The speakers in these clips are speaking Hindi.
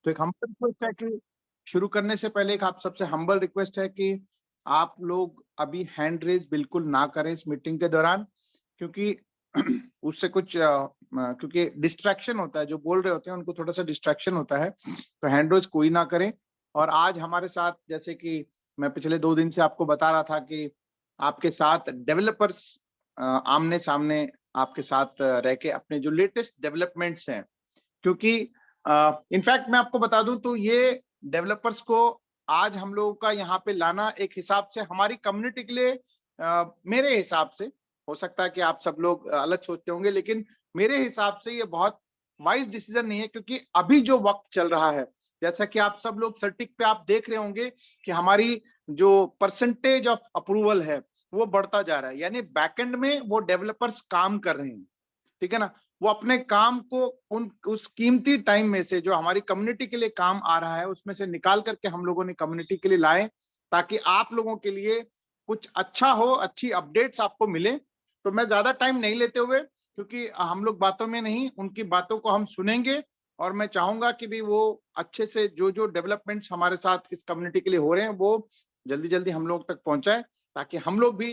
तो एक हम्बल रिक्वेस्ट है कि शुरू करने से पहले एक आप सबसे हम्बल रिक्वेस्ट है कि आप लोग अभी हैंड रेज बिल्कुल ना करें इस मीटिंग के दौरान, क्योंकि उससे कुछ क्योंकि डिस्ट्रैक्शन होता है, जो बोल रहे होते हैं उनको थोड़ा सा डिस्ट्रैक्शन होता है, तो हैंड रेज कोई ना करें। और आज हमारे साथ, जैसे कि मैं पिछले 2 दिन से आपको बता रहा था कि आपके साथ डेवलपर्स आमने सामने आपके साथ रह के अपने जो लेटेस्ट डेवलपमेंट्स हैं, क्योंकि इनफैक्ट मैं आपको बता दूं तो ये डेवलपर्स को आज हम लोगों का यहाँ पे लाना एक हिसाब से हमारी कम्युनिटी के लिए, मेरे हिसाब से, हो सकता है कि आप सब लोग अलग सोचते होंगे, लेकिन मेरे हिसाब से ये बहुत वाइज डिसीजन नहीं है, क्योंकि अभी जो वक्त चल रहा है, जैसा कि आप सब लोग सर्टिक पे आप देख रहे होंगे कि हमारी जो परसेंटेज ऑफ अप्रूवल है वो बढ़ता जा रहा है, यानी बैकएंड में वो डेवलपर्स काम कर रहे हैं, ठीक है ना। वो अपने काम को उस कीमती टाइम में से जो हमारी कम्युनिटी के लिए काम आ रहा है उसमें से निकाल करके हम लोगों ने कम्युनिटी के लिए लाए, ताकि आप लोगों के लिए कुछ अच्छा हो, अच्छी अपडेट्स आपको मिले। तो मैं ज्यादा टाइम नहीं लेते हुए, क्योंकि हम लोग बातों में नहीं, उनकी बातों को हम सुनेंगे, और मैं चाहूंगा कि भी वो अच्छे से जो जो डेवलपमेंट्स हमारे साथ इस कम्युनिटी के लिए हो रहे हैं वो जल्दी जल्दी हम लोग तक पहुंचाए, ताकि हम लोग भी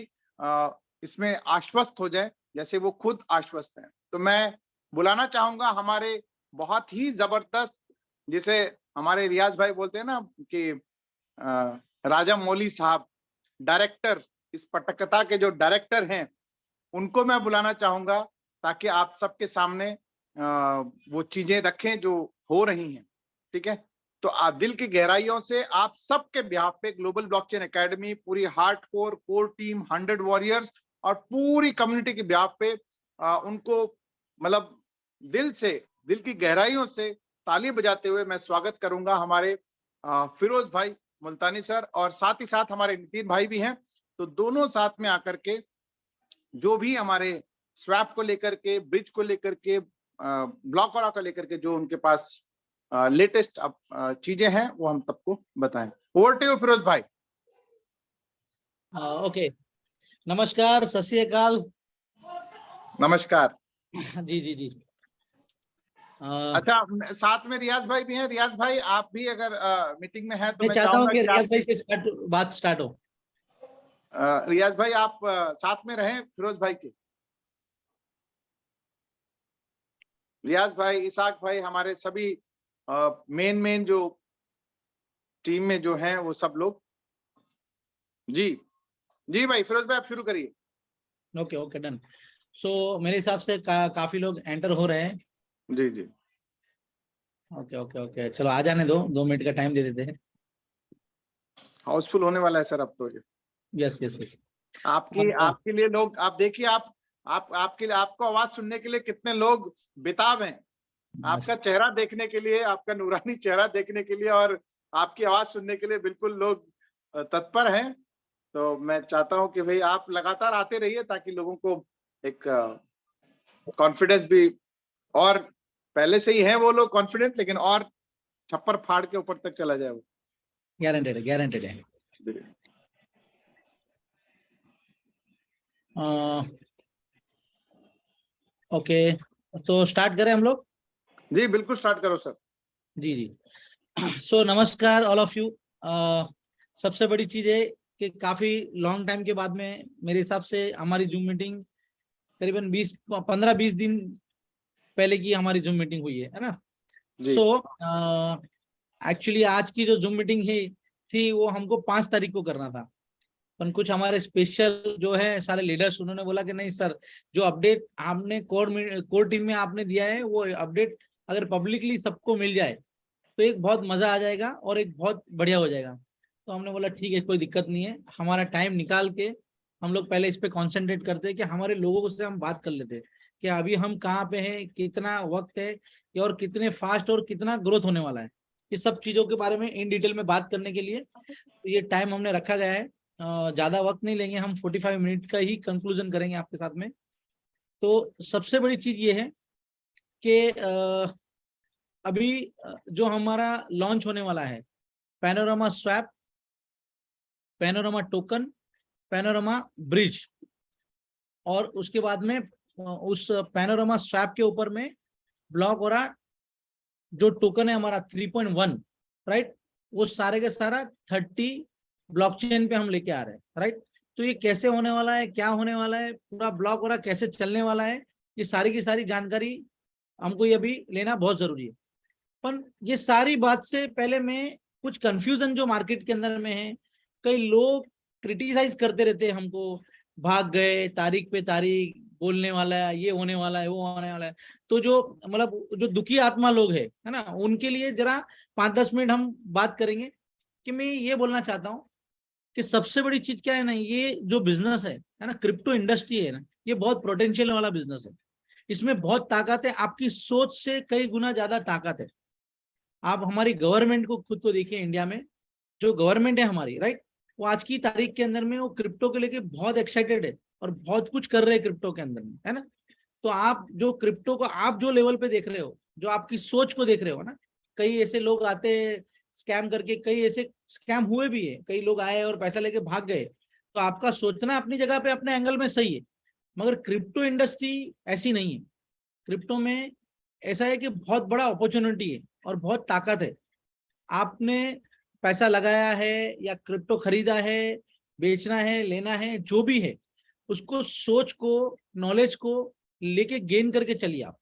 इसमें आश्वस्त हो जाए जैसे वो खुद आश्वस्त हैं। तो मैं बुलाना चाहूंगा हमारे बहुत ही जबरदस्त, जिसे हमारे रियाज भाई बोलते हैं ना कि राजा मौली साहब, डायरेक्टर, इस पटकथा के जो डायरेक्टर हैं, उनको मैं बुलाना चाहूंगा, ताकि आप सबके सामने वो चीजें रखें जो हो रही हैं, ठीक है। तो दिल की गहराइयों से आप सबके बिहाफ पे ग्लोबल ब्लॉकचेन एकेडमी, पूरी हार्डकोर कोर टीम 100 वॉरियर्स और पूरी कम्युनिटी के बिहाफ पे उनको मतलब दिल से, दिल की गहराइयों से ताली बजाते हुए मैं स्वागत करूंगा हमारे फिरोज भाई मुल्तानी सर, और साथ ही साथ हमारे नितिन भाई भी हैं। तो दोनों साथ में आकर के जो भी हमारे स्वैप को लेकर के, ब्रिज को लेकर के, ब्लॉक और को लेकर के जो उनके पास लेटेस्ट चीजें हैं वो हम सबको बताएं। ओवर टू यू फिरोज भाई। ओके, नमस्कार, सत श्री अकाल। नमस्कार। जी जी जी। अच्छा, साथ में रियाज भाई भी हैं। रियाज भाई आप भी अगर मीटिंग में हैं तो मैं मैं चाहता हूं चाहूंगा कि कि रियाज आप भाई से बात स्टार्ट हो। रियाज भाई आप साथ में रहें फिरोज भाई के। रियाज भाई, इसाक भाई, हमारे सभी मेन जो टीम में जो हैं वो सब लोग। जी जी भाई, फिरोज भाई आप शुरू करिए। Okay okay, done. सो मेरे हिसाब से काफी लोग एंटर हो रहे हैं। जी जी। ओके ओके ओके, चलो आ जाने दो, 2 मिनट का टाइम दे देते हैं। हाउसफुल होने वाला है सर अब तो ये। Yes yes yes. आपकी अब आपके लिए लोग, आप देखिए, आप आपके लिए, आपको आवाज सुनने के लिए कितने लोग बेताब हैं, आपका चेहरा देखने के लिए, आपका नूरानी चेहरा देखने के लिए और आपकी आवाज सुनने के लिए बिल्कुल लोग तत्पर हैं। तो मैं चाहता हूं कि भाई आप लगातार आते रहिए, ताकि लोगों को एक कॉन्फिडेंस भी, और पहले से ही है वो लोग कॉन्फिडेंट, लेकिन और छप्पर फाड़ के ऊपर तक चला जाए वो। गारंटेड है, गारंटेड है। ओके, तो स्टार्ट करें हम लोग। जी बिल्कुल, स्टार्ट करो सर। जी जी। सो नमस्कार ऑल ऑफ यू। सबसे बड़ी चीज है कि काफी लॉन्ग टाइम के बाद में मेरे हिसाब से हमारी जूम मीटिंग करीबन 15-20 दिन पहले की हमारी जूम मीटिंग हुई है ना। जी सो एक्चुअली आज की जो जूम मीटिंग है थी वो हमको 5 तारीख को करना था, पर कुछ हमारे स्पेशल जो है सारे लीडर्स, उन्होंने बोला कि नहीं सर, जो अपडेट हमने कोर टीम में आपने दिया है वो अपडेट अगर पब्लिकली सबको मिल जाए तो एक बहुत मजा आ जाएगा और एक बहुत बढ़िया हो जाएगा। तो हमने बोला ठीक है, कोई दिक्कत नहीं है, हमारा टाइम निकाल के हम लोग पहले इस पे कंसंट्रेट करते हैं कि हमारे लोगों से हम बात कर लेते हैं कि अभी हम कहाँ पे हैं, कितना वक्त है और कितने फास्ट और कितना ग्रोथ होने वाला है। इस सब चीजों के बारे में इन डिटेल में बात करने के लिए तो ये टाइम हमने रखा गया है। ज्यादा वक्त नहीं लेंगे हम, 45 मिनट का ही कंक्लूजन करेंगे आपके साथ में। तो सबसे बड़ी चीज ये है कि अभी जो हमारा लॉन्च होने वाला है, panorama swap, panorama token, panorama bridge, और उसके बाद में उस पैनोरामा स्वैप के ऊपर में ब्लॉक और जो टोकन है हमारा 3.1, राइट, वो सारे के सारा 30 ब्लॉकचेन पे हम लेके आ रहे हैं, राइट। तो ये कैसे होने वाला है, क्या होने वाला है, पूरा ब्लॉक और कैसे चलने वाला है, ये सारी की सारी जानकारी हमको ये अभी लेना बहुत जरूरी है। पर ये सारी बात से पहले मैं कुछ कंफ्यूजन जो मार्केट के अंदर में है, कई लोग क्रिटिसाइज करते रहते हैं हमको, भाग गए तारीख पे तारीख, बोलने वाला है, ये होने वाला है, वो होने वाला है। तो जो मतलब जो दुखी आत्मा लोग है ना, उनके लिए जरा 5-10 मिनट हम बात करेंगे कि मैं ये बोलना चाहता हूँ कि सबसे बड़ी चीज क्या है ना, ये जो बिजनेस है ना, क्रिप्टो इंडस्ट्री है ना, ये बहुत पोटेंशियल वाला बिजनेस है। इसमें बहुत ताकत है, आपकी सोच से कई गुना ज्यादा ताकत है। आप हमारी गवर्नमेंट को खुद को देखिए, इंडिया में जो गवर्नमेंट है हमारी, राइट, वो आज की तारीख के अंदर में वो क्रिप्टो के लेके बहुत एक्साइटेड है और बहुत कुछ कर रहे हैं क्रिप्टो के अंदर में, है ना। तो आप जो क्रिप्टो को आप जो लेवल पे देख रहे हो, जो आपकी सोच को देख रहे हो ना, कई ऐसे लोग आते हैं स्कैम करके, कई ऐसे स्कैम हुए भी है, कई लोग आए और पैसा लेके भाग गए। तो आपका सोचना अपनी जगह पे अपने एंगल में सही है, मगर क्रिप्टो इंडस्ट्री ऐसी नहीं है। क्रिप्टो में ऐसा है कि बहुत बड़ा अपॉर्चुनिटी है और बहुत ताकत है। आपने पैसा लगाया है या क्रिप्टो खरीदा है, बेचना है, लेना है, जो भी है, उसको सोच को, नॉलेज को लेके गेन करके चलिए आप।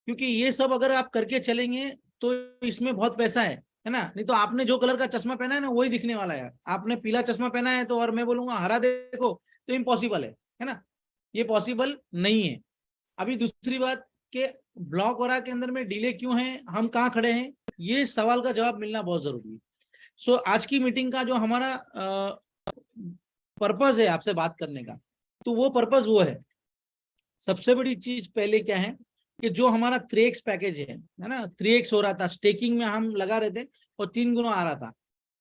क्योंकि ये सब अगर आप करके चलेंगे तो इसमें बहुत पैसा है ना। नहीं तो आपने जो कलर का चश्मा पहना है ना, वही दिखने वाला है। आपने पीला चश्मा पहना है तो और मैं बोलूंगा हरा देखो, तो इम्पॉसिबल है ना, ये पॉसिबल नहीं है। अभी दूसरी बात कि ब्लॉक वरा के अंदर में डिले क्यों है, हम कहाँ खड़े हैं, ये सवाल का जवाब मिलना बहुत जरूरी है। सो आज की मीटिंग का जो हमारा पर्पज है आपसे बात करने का, तो वो पर्पज वो है, सबसे बड़ी चीज पहले क्या है कि जो हमारा 3x पैकेज है ना, 3x हो रहा था, स्टेकिंग में हम लगा रहे थे और 3 गुना आ रहा था।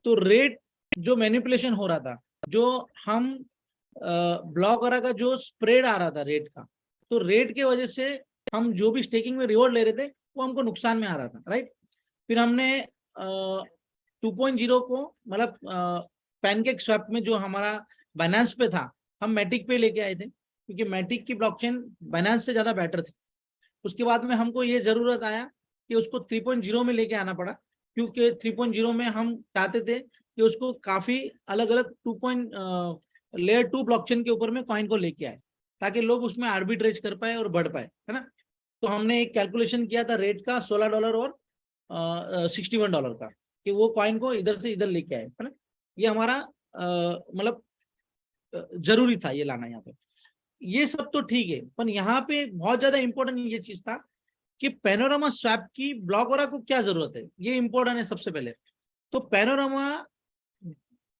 तो रेट जो मैनिपुलेशन हो रहा था, जो हम ब्लॉक वगैरह का जो स्प्रेड आ रहा था रेट का, तो रेट के वजह से हम जो भी स्टेकिंग में रिवॉर्ड ले रहे थे वो हमको नुकसान में आ रहा था, राइट। फिर हमने 2.0 को मतलब पैनकेक स्वैप में जो हमारा बाइनेंस पे था, हम मैटिक पे लेके आए थे, क्योंकि मैटिक की ब्लॉकचेन बाइनेंस से ज्यादा बेटर थी। उसके बाद में हमको ये जरूरत आया कि उसको 3.0 में लेके आना पड़ा, क्योंकि 3.0 में हम चाहते थे कि उसको काफी अलग अलग लेयर 2 ब्लॉकचेन के ऊपर में कॉइन को लेके आए, ताकि लोग उसमें आर्बिट्रेज कर पाए और बढ़ पाए, है ना। तो हमने एक कैलकुलेशन किया था रेट का $16 और $61 का, कि वो कॉइन को इधर से इधर लेके आए, है ना। ये हमारा मतलब जरूरी था ये लाना यहाँ पे। ये सब तो ठीक है, पर यहाँ पे बहुत ज्यादा इंपॉर्टेंट ये चीज था कि पैनोरामा स्वैप की ब्लॉक वगैरह को क्या जरूरत है, ये इंपॉर्टेंट है सबसे पहले। तो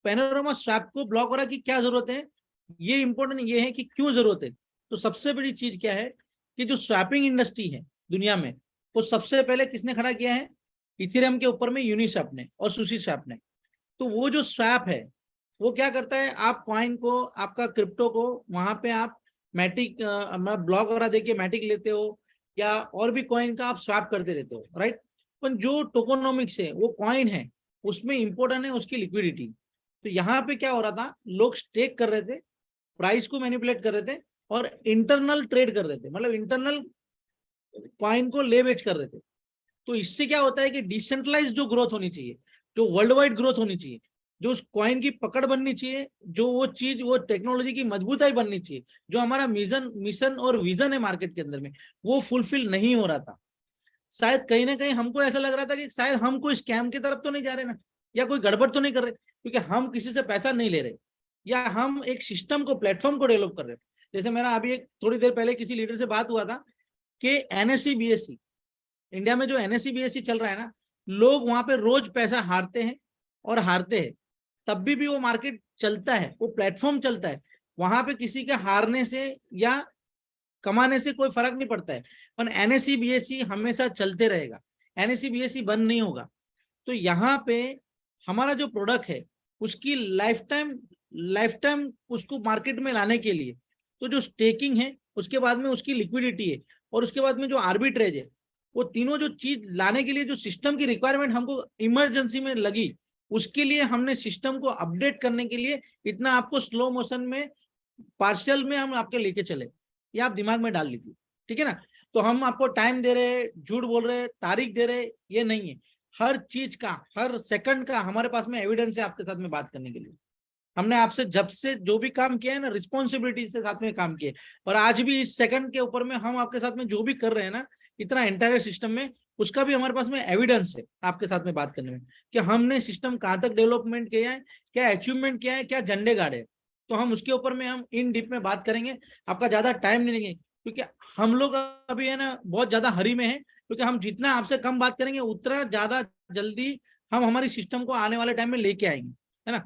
पैनोरामा स्वैप को ब्लॉक वगैरह की क्या जरूरत है, ये इंपॉर्टेंट ये है कि क्यों जरूरत है। तो सबसे बड़ी चीज क्या है कि जो स्वैपिंग इंडस्ट्री है दुनिया में, वो सबसे पहले किसने खड़ा किया है, इथेरियम के ऊपर में यूनिस्वैप ने और सुशी स्वैप ने। तो वो जो स्वैप है वो क्या करता है, आप कॉइन को, आपका क्रिप्टो को वहां पे आप मैटिक ब्लॉक वगैरह देके मैटिक लेते हो, या और भी कॉइन का आप स्वैप करते रहते हो, राइट। पर जो टोकोनॉमिक्स है वो कॉइन है, उसमें इंपॉर्टेंट है उसकी लिक्विडिटी। तो यहाँ पे क्या हो रहा था, लोग स्टेक कर रहे थे, प्राइस को मैनिपुलेट कर रहे थे और इंटरनल ट्रेड कर रहे थे, मतलब इंटरनल कॉइन को ले बेच कर रहे थे। तो इससे क्या होता है कि डिसेंट्रलाइज जो ग्रोथ होनी चाहिए, जो वर्ल्ड वाइड ग्रोथ होनी चाहिए, जो उस कॉइन की पकड़ बननी चाहिए, जो वो चीज, वो टेक्नोलॉजी की मजबूताई बननी चाहिए, जो हमारा मिशन और विजन है मार्केट के अंदर में, वो फुलफिल नहीं हो रहा था। शायद कहीं ना कहीं हमको ऐसा लग रहा था कि शायद हम कोई स्कैम की तरफ तो नहीं जा रहे ना, या कोई गड़बड़ तो नहीं कर रहे, क्योंकि हम किसी से पैसा नहीं ले रहे, या हम एक सिस्टम को, प्लेटफॉर्म को डेवलप कर रहे। जैसे मेरा अभी एक थोड़ी देर पहले किसी लीडर से बात हुआ था कि NSE BSE, इंडिया में जो NSE BSE चल रहा है ना, लोग वहां पे रोज पैसा हारते हैं और हारते हैं, तब भी वो मार्केट चलता है, वो प्लेटफॉर्म चलता है। वहां पे किसी के हारने से या कमाने से कोई फर्क नहीं पड़ता है, पर NSE BSE हमेशा चलते रहेगा, NSE BSE बंद नहीं होगा। तो यहाँ पे हमारा जो प्रोडक्ट है उसकी लाइफ टाइम उसको मार्केट में लाने के लिए, तो जो स्टेकिंग है, उसके बाद में उसकी लिक्विडिटी है, और उसके बाद में जो आर्बिट्रेज है, वो तीनों जो चीज लाने के लिए जो सिस्टम की रिक्वायरमेंट हमको इमरजेंसी में लगी, उसके लिए हमने सिस्टम को अपडेट करने के लिए इतना आपको स्लो मोशन में, पार्शियल में हम आपके लेके चले, ये आप दिमाग में डाल लीजिए, ठीक है ना। तो हम आपको टाइम दे रहे, झूठ बोल रहे, तारीख दे रहे, ये नहीं है। हर चीज का, हर सेकंड का हमारे पास में एविडेंस है आपके साथ में बात करने के लिए। हमने आपसे जब से जो भी काम किया है ना, रिस्पॉन्सिबिलिटी से साथ में काम किए, और आज भी इस सेकंड के ऊपर में हम आपके साथ में जो भी कर रहे हैं ना, इतना एंटायर सिस्टम में, उसका भी हमारे पास में एविडेंस है आपके साथ में बात करने में, कि हमने सिस्टम कहाँ तक डेवलपमेंट किया है, क्या अचीवमेंट किया है, क्या झंडे गाड़े। तो हम उसके ऊपर में हम इन डीप में बात करेंगे, आपका ज्यादा टाइम नहीं लेंगे, क्योंकि हम लोग अभी है ना बहुत ज्यादा हरी में है, क्योंकि हम जितना आपसे कम बात करेंगे उतना ज्यादा जल्दी हम हमारी सिस्टम को आने वाले टाइम में लेके आएंगे, है ना।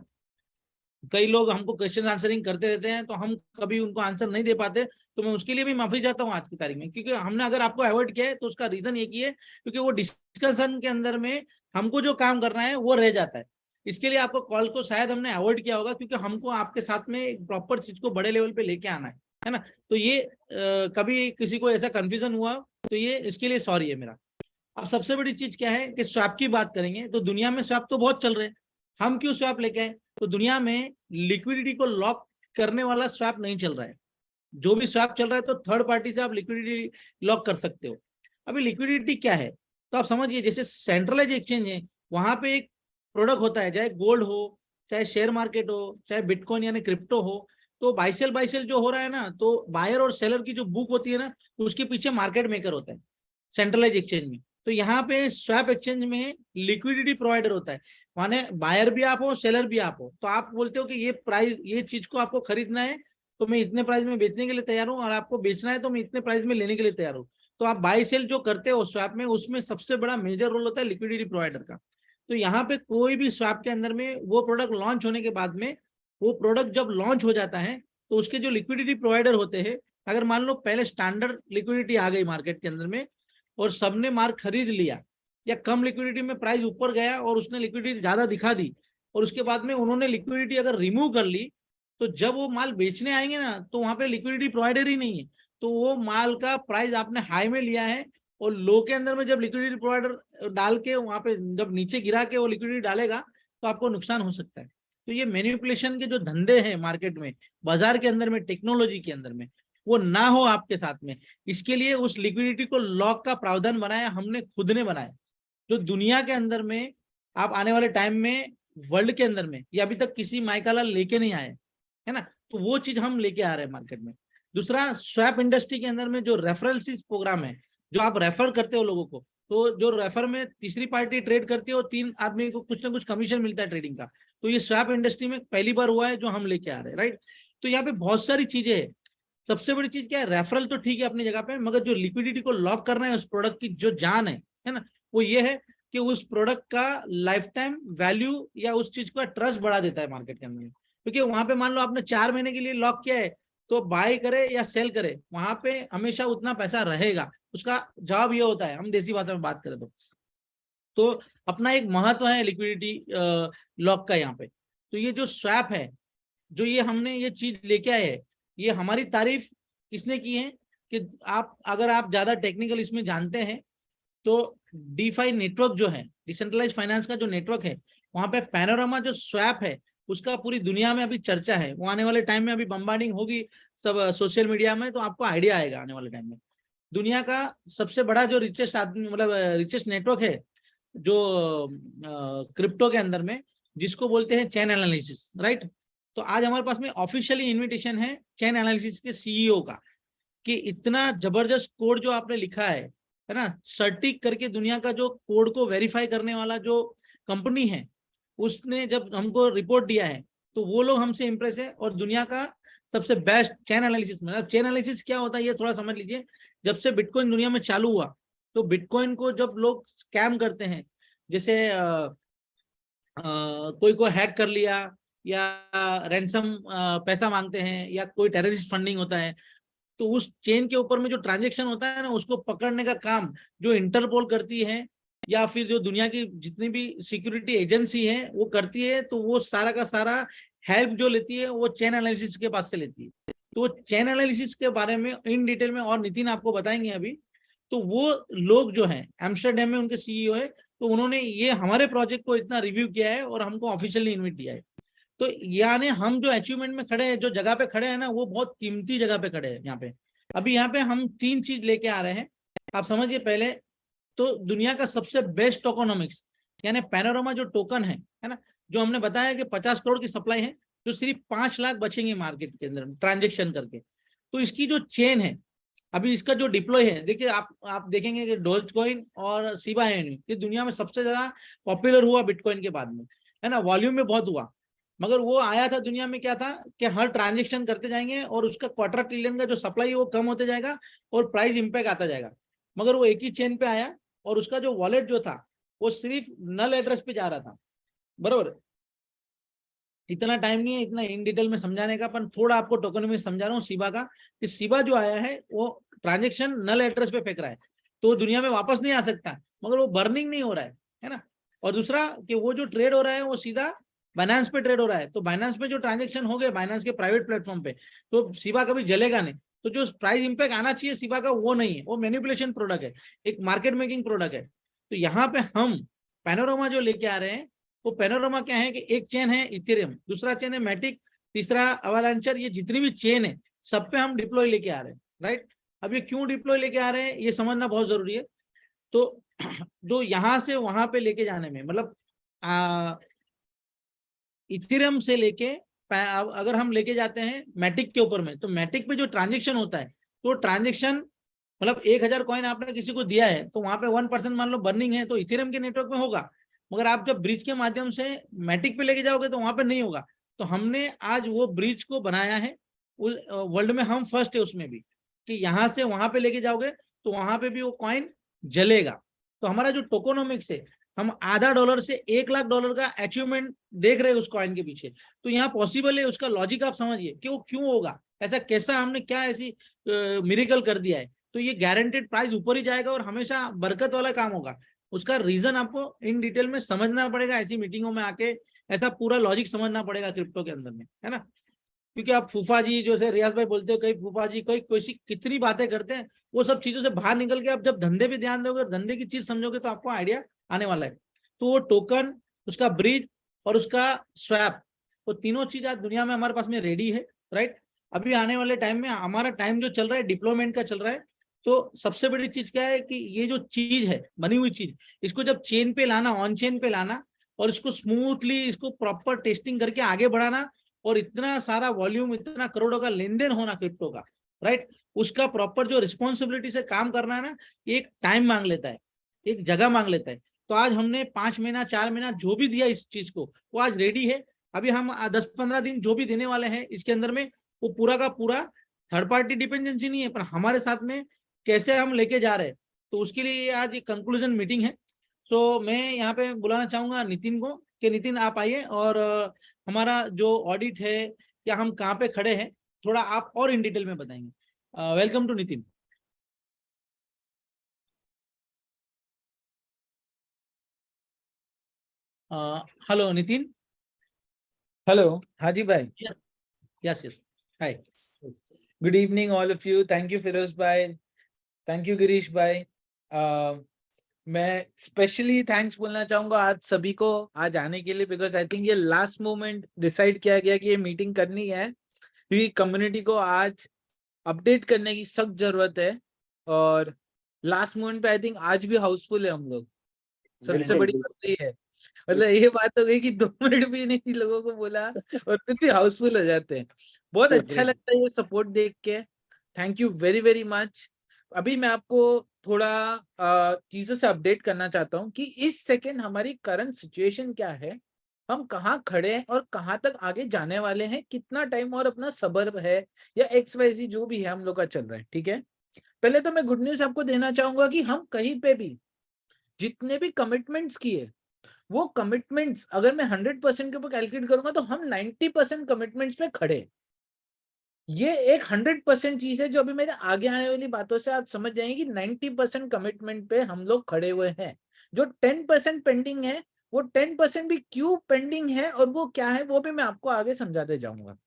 कई लोग हमको क्वेश्चन आंसरिंग करते रहते हैं, तो हम कभी उनको आंसर नहीं दे पाते, तो मैं उसके लिए भी माफी चाहता हूँ आज की तारीख में, क्योंकि हमने अगर आपको अवॉइड किया है तो उसका रीजन एक ही है, क्योंकि वो डिस्कशन के अंदर में हमको जो काम करना है वो रह जाता है। इसके लिए आपको कॉल को शायद हमने अवॉइड किया होगा, क्योंकि हमको आपके साथ में एक प्रॉपर चीज को बड़े लेवल पे लेके आना है ना। तो ये कभी किसी को ऐसा कंफ्यूजन हुआ तो ये इसके लिए सॉरी है मेरा। अब सबसे बड़ी चीज क्या है कि स्वैप की बात करेंगे, तो दुनिया में स्वैप तो बहुत चल रहे हैं, हम क्यों स्वैप लेके आए? तो दुनिया में लिक्विडिटी को लॉक करने वाला स्वैप नहीं चल रहा है। जो भी स्वैप चल रहा है तो थर्ड पार्टी से आप लिक्विडिटी लॉक कर सकते हो। अभी लिक्विडिटी क्या है, तो आप समझिए, जैसे सेंट्रलाइज एक्सचेंज है, वहां पे एक प्रोडक्ट होता है, चाहे गोल्ड हो, चाहे शेयर मार्केट हो, चाहे बिटकॉइन यानी क्रिप्टो हो, तो बाइसेल जो हो रहा है ना, तो बायर और सेलर की जो बुक होती है ना, उसके पीछे मार्केट मेकर होता है सेंट्रलाइज एक्सचेंज में। तो यहाँ पे स्वैप एक्सचेंज में लिक्विडिटी प्रोवाइडर होता है, माने बायर भी आप हो, सेलर भी आप हो, तो आप बोलते हो कि ये प्राइस, ये चीज को आपको खरीदना है तो मैं इतने प्राइस में बेचने के लिए तैयार हूँ, और आपको बेचना है तो मैं इतने प्राइस में लेने के लिए तैयार हूँ। तो आप बाई सेल जो करते हो स्वैप में, उसमें सबसे बड़ा मेजर रोल होता है लिक्विडिटी प्रोवाइडर का। तो यहाँ पे कोई भी स्वैप के अंदर में वो प्रोडक्ट लॉन्च होने के बाद में, वो प्रोडक्ट जब लॉन्च हो जाता है, तो उसके जो लिक्विडिटी प्रोवाइडर होते हैं, अगर मान लो पहले स्टैंडर्ड लिक्विडिटी आ गई मार्केट के अंदर में और सबने माल खरीद लिया, या कम लिक्विडिटी में प्राइस ऊपर गया और उसने लिक्विडिटी ज्यादा दिखा दी, और उसके बाद में उन्होंने लिक्विडिटी अगर रिमूव कर ली, तो जब वो माल बेचने आएंगे ना, तो वहां पे लिक्विडिटी प्रोवाइडर ही नहीं है, तो वो माल का प्राइस आपने हाई में लिया है, और लो के अंदर में जब लिक्विडिटी प्रोवाइडर डाल के वहां पे जब नीचे गिरा के वो लिक्विडिटी डालेगा, तो आपको नुकसान हो सकता है। तो ये मैनिपुलेशन के जो धंधे हैं मार्केट में, बाजार के अंदर में, टेक्नोलॉजी के अंदर में, वो ना हो आपके साथ में, इसके लिए उस लिक्विडिटी को लॉक का प्रावधान बनाया हमने, खुद ने बनाया, जो दुनिया के अंदर में आप आने वाले टाइम में वर्ल्ड के अंदर में ये अभी तक किसी माइकालाल लेके नहीं आए, है ना। तो वो चीज हम लेके आ रहे हैं मार्केट में। दूसरा, स्वैप इंडस्ट्री के अंदर में जो रेफरल्स प्रोग्राम है, जो आप रेफर करते हो लोगों को, तो जो रेफर में तीसरी पार्टी ट्रेड करती है और 3 आदमी को कुछ ना कुछ कमीशन मिलता है ट्रेडिंग का, तो ये स्वैप इंडस्ट्री में पहली बार हुआ है जो हम लेके आ रहे हैं, राइट। तो यहाँ पे बहुत सारी चीजें है। सबसे बड़ी चीज क्या है, रेफरल तो ठीक है अपनी जगह पे, मगर जो लिक्विडिटी को लॉक करना है उस प्रोडक्ट की जो जान है ना, वो ये है कि उस प्रोडक्ट का लाइफ टाइम वैल्यू या उस चीज का ट्रस्ट बढ़ा देता है मार्केट के अंदर। क्योंकि वहां पे मान लो आपने 4 महीने के लिए लॉक किया है, तो बाय करे या सेल करे, वहां पे हमेशा उतना पैसा रहेगा। उसका जवाब ये होता है, हम देसी भाषा में बात करें तो अपना एक महत्व है लिक्विडिटी लॉक का यहाँ पे। तो ये जो स्वैप है, जो ये हमने ये चीज लेके आए है, ये हमारी तारीफ किसने की है कि आप, अगर आप ज्यादा टेक्निकल इसमें जानते हैं, तो डीफाई नेटवर्क जो है, डिसेंट्रलाइज फाइनेंस का जो नेटवर्क है, वहां पे पैनोरामा जो स्वैप है, उसका पूरी दुनिया में अभी चर्चा है। वो आने वाले टाइम में अभी बम्बार्डिंग होगी सब सोशल मीडिया में, तो आपको आइडिया आएगा आने वाले टाइम में। दुनिया का सबसे बड़ा जो रिचेस्ट आदमी, मतलब रिचेस्ट नेटवर्क है जो क्रिप्टो के अंदर में, जिसको बोलते हैं चेन एनालिसिस, राइट। तो आज हमारे पास में ऑफिशियली इनविटेशन है चेन एनालिसिस के सीईओ का, कि इतना जबरदस्त कोड जो आपने लिखा है ना, सर्टिक करके, दुनिया का जो कोड को वेरीफाई करने वाला जो कंपनी है, उसने जब हमको रिपोर्ट दिया है, तो वो लोग हमसे इंप्रेस है, और दुनिया का सबसे बेस्ट चेन एनालिसिस। मतलब चेन एनालिसिस क्या होता है ये थोड़ा समझ लीजिए। जब से बिटकॉइन दुनिया में चालू हुआ, तो बिटकॉइन को जब लोग स्कैम करते हैं, जैसे कोई को हैक कर लिया, या रैंसम पैसा मांगते हैं, या कोई टेररिस्ट फंडिंग होता है, तो उस चेन के ऊपर में जो ट्रांजैक्शन होता है ना, उसको पकड़ने का काम जो इंटरपोल करती है, या फिर जो दुनिया की जितनी भी सिक्योरिटी एजेंसी है वो करती है, तो वो सारा का सारा हेल्प जो लेती है वो चेन एनालिसिस के पास से लेती है। तो चेन एनालिसिस के बारे में इन डिटेल में और नितिन आपको बताएंगे अभी। तो वो लोग जो हैं एम्स्टरडेम में, उनके सीईओ है, तो उन्होंने ये हमारे प्रोजेक्ट को इतना रिव्यू किया है और हमको ऑफिशियली इन्वाइट किया है। तो यानी हम जो अचीवमेंट में खड़े हैं, जो जगह पे खड़े हैं ना, वो बहुत कीमती जगह पे खड़े हैं यहाँ पे। अभी यहाँ पे हम 3 चीज लेके आ रहे हैं। आप समझिए पहले तो दुनिया का सबसे बेस्ट टोकोनॉमिक्स यानी पैनोरामा जो टोकन है ना, जो हमने बताया कि 50 करोड़ की सप्लाई है, जो सिर्फ 5 लाख बचेंगे मार्केट के अंदर ट्रांजेक्शन करके। तो इसकी जो चेन है, अभी इसका जो डिप्लॉय है, देखिए आप देखेंगे कि डोज कॉइन और शिबा इनू ये दुनिया में सबसे ज्यादा पॉपुलर हुआ बिटकॉइन के बाद में, है ना, वॉल्यूम में बहुत हुआ। मगर वो आया था दुनिया में क्या था कि हर ट्रांजेक्शन करते जाएंगे और उसका क्वार्टर ट्रिलियन का जो सप्लाई है वो कम होते जाएगा और प्राइस इंपैक्ट आता जाएगा। मगर वो एक ही चेन पे आया और उसका जो वॉलेट जो था वो सिर्फ नल एड्रेस पे जा रहा था। बरोबर, इतना टाइम नहीं है इतना इन डिटेल में समझाने का, पर थोड़ा आपको टोकन समझा रहा हूँ शिबा का, कि शिबा जो आया है वो ट्रांजेक्शन नल एड्रेस पे फेंक रहा है, तो दुनिया में वापस नहीं आ सकता, मगर वो बर्निंग नहीं हो रहा है ना। और दूसरा कि वो जो ट्रेड हो रहा है वो सीधा बाइनेंस पे ट्रेड हो रहा है, तो बाइनेंस पे जो ट्रांजेक्शन हो गए बाइनेंस के प्राइवेट प्लेटफॉर्म पे, तो शिबा कभी जलेगा नहीं। तो जो प्राइस इंपैक्ट आना चाहिए शिबा का वो नहीं है, वो मैनिपुलेशन प्रोडक्ट है, एक मार्केट मेकिंग प्रोडक्ट है। तो यहाँ पे हम पैनोरामा जो लेके आ रहे हैं, वो पैनोरामा क्या है कि एक चेन है इथेरियम, दूसरा चेन है मैटिक, तीसरा अवालांचर, ये जितनी भी चेन है सब पे हम डिप्लॉय लेके आ रहे हैं, राइट। अब ये क्यों डिप्लॉय लेके आ रहे हैं ये समझना बहुत जरूरी है। तो जो यहां से वहां पे लेके जाने में मतलब इथेरियम से लेके अगर हम लेके जाते हैं मैटिक के ऊपर में, तो मैटिक पे जो ट्रांजेक्शन होता है, तो ट्रांजेक्शन मतलब 1000 कॉइन आपने किसी को दिया है तो वहां पे 1% मान लो बर्निंग है, तो इथेरियम के नेटवर्क में होगा। मगर आप जब ब्रिज के माध्यम से मैटिक पे लेके जाओगे तो वहां पे नहीं होगा। तो हमने आज वो ब्रिज को बनाया है, वर्ल्ड में हम फर्स्ट है उसमें भी, कि यहाँ से वहां पे लेके जाओगे तो वहां पे भी वो कॉइन जलेगा। तो हमारा जो टोकोनोमिक्स है, हम $0.5 से $1,00,000 का अचीवमेंट देख रहे हैं उस कॉइन के पीछे। तो यहाँ पॉसिबल है, उसका लॉजिक आप समझिए कि वो क्यों होगा, ऐसा कैसा हमने क्या ऐसी मिरेकल कर दिया है। तो ये गारंटेड प्राइस ऊपर ही जाएगा और हमेशा बरकत वाला काम होगा। उसका रीजन आपको इन डिटेल में समझना पड़ेगा, ऐसी मीटिंगों में आके ऐसा पूरा लॉजिक समझना पड़ेगा क्रिप्टो के अंदर में, है ना। क्योंकि आप फूफा जी जो है रियाज भाई बोलते हो, कई फूफा जी कोई कोई कितनी बातें करते हैं, वो सब चीजों से बाहर निकल के आप जब धंधे पे ध्यान दोगे, धंधे की चीज समझोगे, तो आपको आइडिया आने वाला है। तो वो टोकन, उसका ब्रिज और उसका स्वैप, वो तीनों चीज आज दुनिया में हमारे पास में रेडी है, राइट। अभी आने वाले टाइम में हमारा टाइम जो चल रहा है डिप्लॉयमेंट का चल रहा है। तो सबसे बड़ी चीज क्या है कि ये जो चीज है बनी हुई चीज, इसको जब चेन पे लाना, ऑन चेन पे लाना, और इसको स्मूथली इसको प्रॉपर टेस्टिंग करके आगे बढ़ाना, और इतना सारा वॉल्यूम, इतना करोड़ों का लेन देन होना क्रिप्टो का, राइट, उसका प्रॉपर जो रिस्पॉन्सिबिलिटी से काम करना है ना, एक टाइम मांग लेता है, एक जगह मांग लेता है। तो आज हमने 5 महीना 4 महीना जो भी दिया इस चीज को, वो आज रेडी है। अभी हम 10-15 दिन जो भी देने वाले हैं इसके अंदर में, वो पूरा का पूरा थर्ड पार्टी डिपेंडेंसी नहीं है, पर हमारे साथ में कैसे हम लेके जा रहे हैं, तो उसके लिए आज एक कंक्लूजन मीटिंग है। तो मैं यहाँ पे बुलाना चाहूंगा नितिन को, कि नितिन आप आइए और हमारा जो ऑडिट है या हम कहाँ पे खड़े हैं थोड़ा आप और इन डिटेल में बताएंगे। Welcome to Nitin. Hello Nitin. Hello, हाँ जी भाई। Yes yes, hi. Good evening all of you. Thank you Firoz भाई, थैंक यू गिरीश भाई। मैं स्पेशली थैंक्स बोलना चाहूंगा आज सभी को आज आने के लिए, बिकॉज आई थिंक ये लास्ट मोमेंट डिसाइड किया गया कि ये मीटिंग करनी है, क्योंकि कम्युनिटी को आज अपडेट करने की सख्त जरूरत है। और लास्ट मोमेंट पे आई थिंक आज भी हाउसफुल है हम लोग, सबसे बड़ी बात ये है। मतलब ये बात हो गई कि 2 मिनट भी नहीं लोगों को बोला और फिर भी हाउसफुल हो जाते हैं। बहुत अच्छा लगता है ये सपोर्ट देख के। Thank you very very much. अभी मैं आपको थोड़ा चीजों से अपडेट करना चाहता हूँ कि इस सेकंड हमारी करंट सिचुएशन क्या है, हम कहाँ खड़े हैं और कहाँ तक आगे जाने वाले हैं, कितना टाइम और अपना सब्र है या XYZ जो भी है हम लोग का चल रहा है। ठीक है, पहले तो मैं गुड न्यूज आपको देना चाहूंगा कि हम कहीं पे भी जितने भी कमिटमेंट्स किए, वो कमिटमेंट्स अगर मैं 100% के ऊपर कैलकुलेट करूंगा तो हम 90% कमिटमेंट्स पे खड़े। ये एक 100% चीज है जो अभी मेरे आगे आने वाली बातों से आप समझ जाएंगे कि 90% कमिटमेंट पे हम लोग खड़े हुए हैं। जो 10% पेंडिंग है, वो 10% भी क्यों पेंडिंग है और वो क्या है वो भी मैं आपको आगे समझाते जाऊंगा।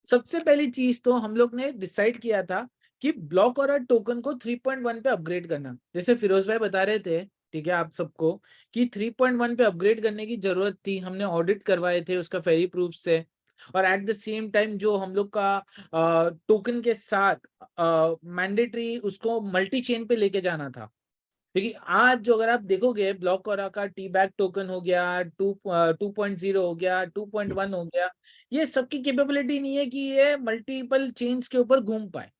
सबसे पहली चीज तो हम लोग ने डिसाइड किया था कि ब्लॉक और टोकन को 3.1 पे अपग्रेड करना। जैसे फिरोज भाई बता रहे थे, ठीक है, आप सबको कि 3.1 पे अपग्रेड करने की जरूरत थी। हमने ऑडिट करवाए थे उसका फेरी प्रूफ से, और एट द सेम टाइम जो हम लोग का टोकन के साथ मैंडेटरी उसको मल्टी चेन पे लेके जाना था, क्योंकि आज जो अगर आप देखोगे ब्लॉकओरा का टी बैक टोकन हो गया, 2.0 हो गया, 2.1 हो गया, ये सबकी कैपेबिलिटी नहीं है कि ये मल्टीपल चेन्स के ऊपर घूम पाए।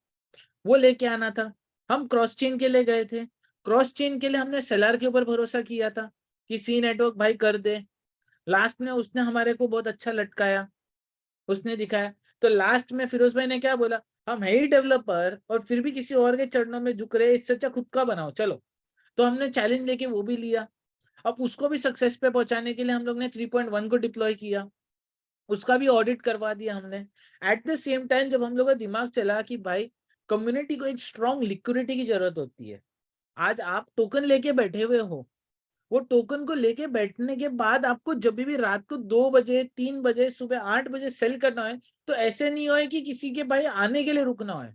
वो लेके आना था। हम क्रॉस चेन के लिए गए थे। क्रॉस चेन के लिए हमने सेलर के ऊपर भरोसा किया था कि सी नेटवर्क भाई कर दे। लास्ट में उसने हमारे को बहुत अच्छा लटकाया, उसने दिखाया। तो लास्ट में फिरोज भाई ने क्या बोला, हम है ही डेवलपर और फिर भी किसी और के चरणों में झुक रहे, इससे अच्छा खुद का बनाओ चलो। तो हमने चैलेंज लेके वो भी लिया। अब उसको भी सक्सेस पे पहुंचाने के लिए हम लोग ने 3.1 को डिप्लॉय किया, उसका भी ऑडिट करवा दिया हमने। एट द सेम टाइम जब हम लोग का दिमाग चला कि भाई कम्युनिटी को एक स्ट्रॉन्ग लिक्विडिटी की जरूरत होती है। आज आप टोकन लेके बैठे हुए हो, वो टोकन को लेके बैठने के बाद आपको जब भी रात को 2 बजे 3 बजे सुबह 8 बजे सेल करना है, तो ऐसे नहीं हो कि किसी के भाई आने के लिए रुकना है।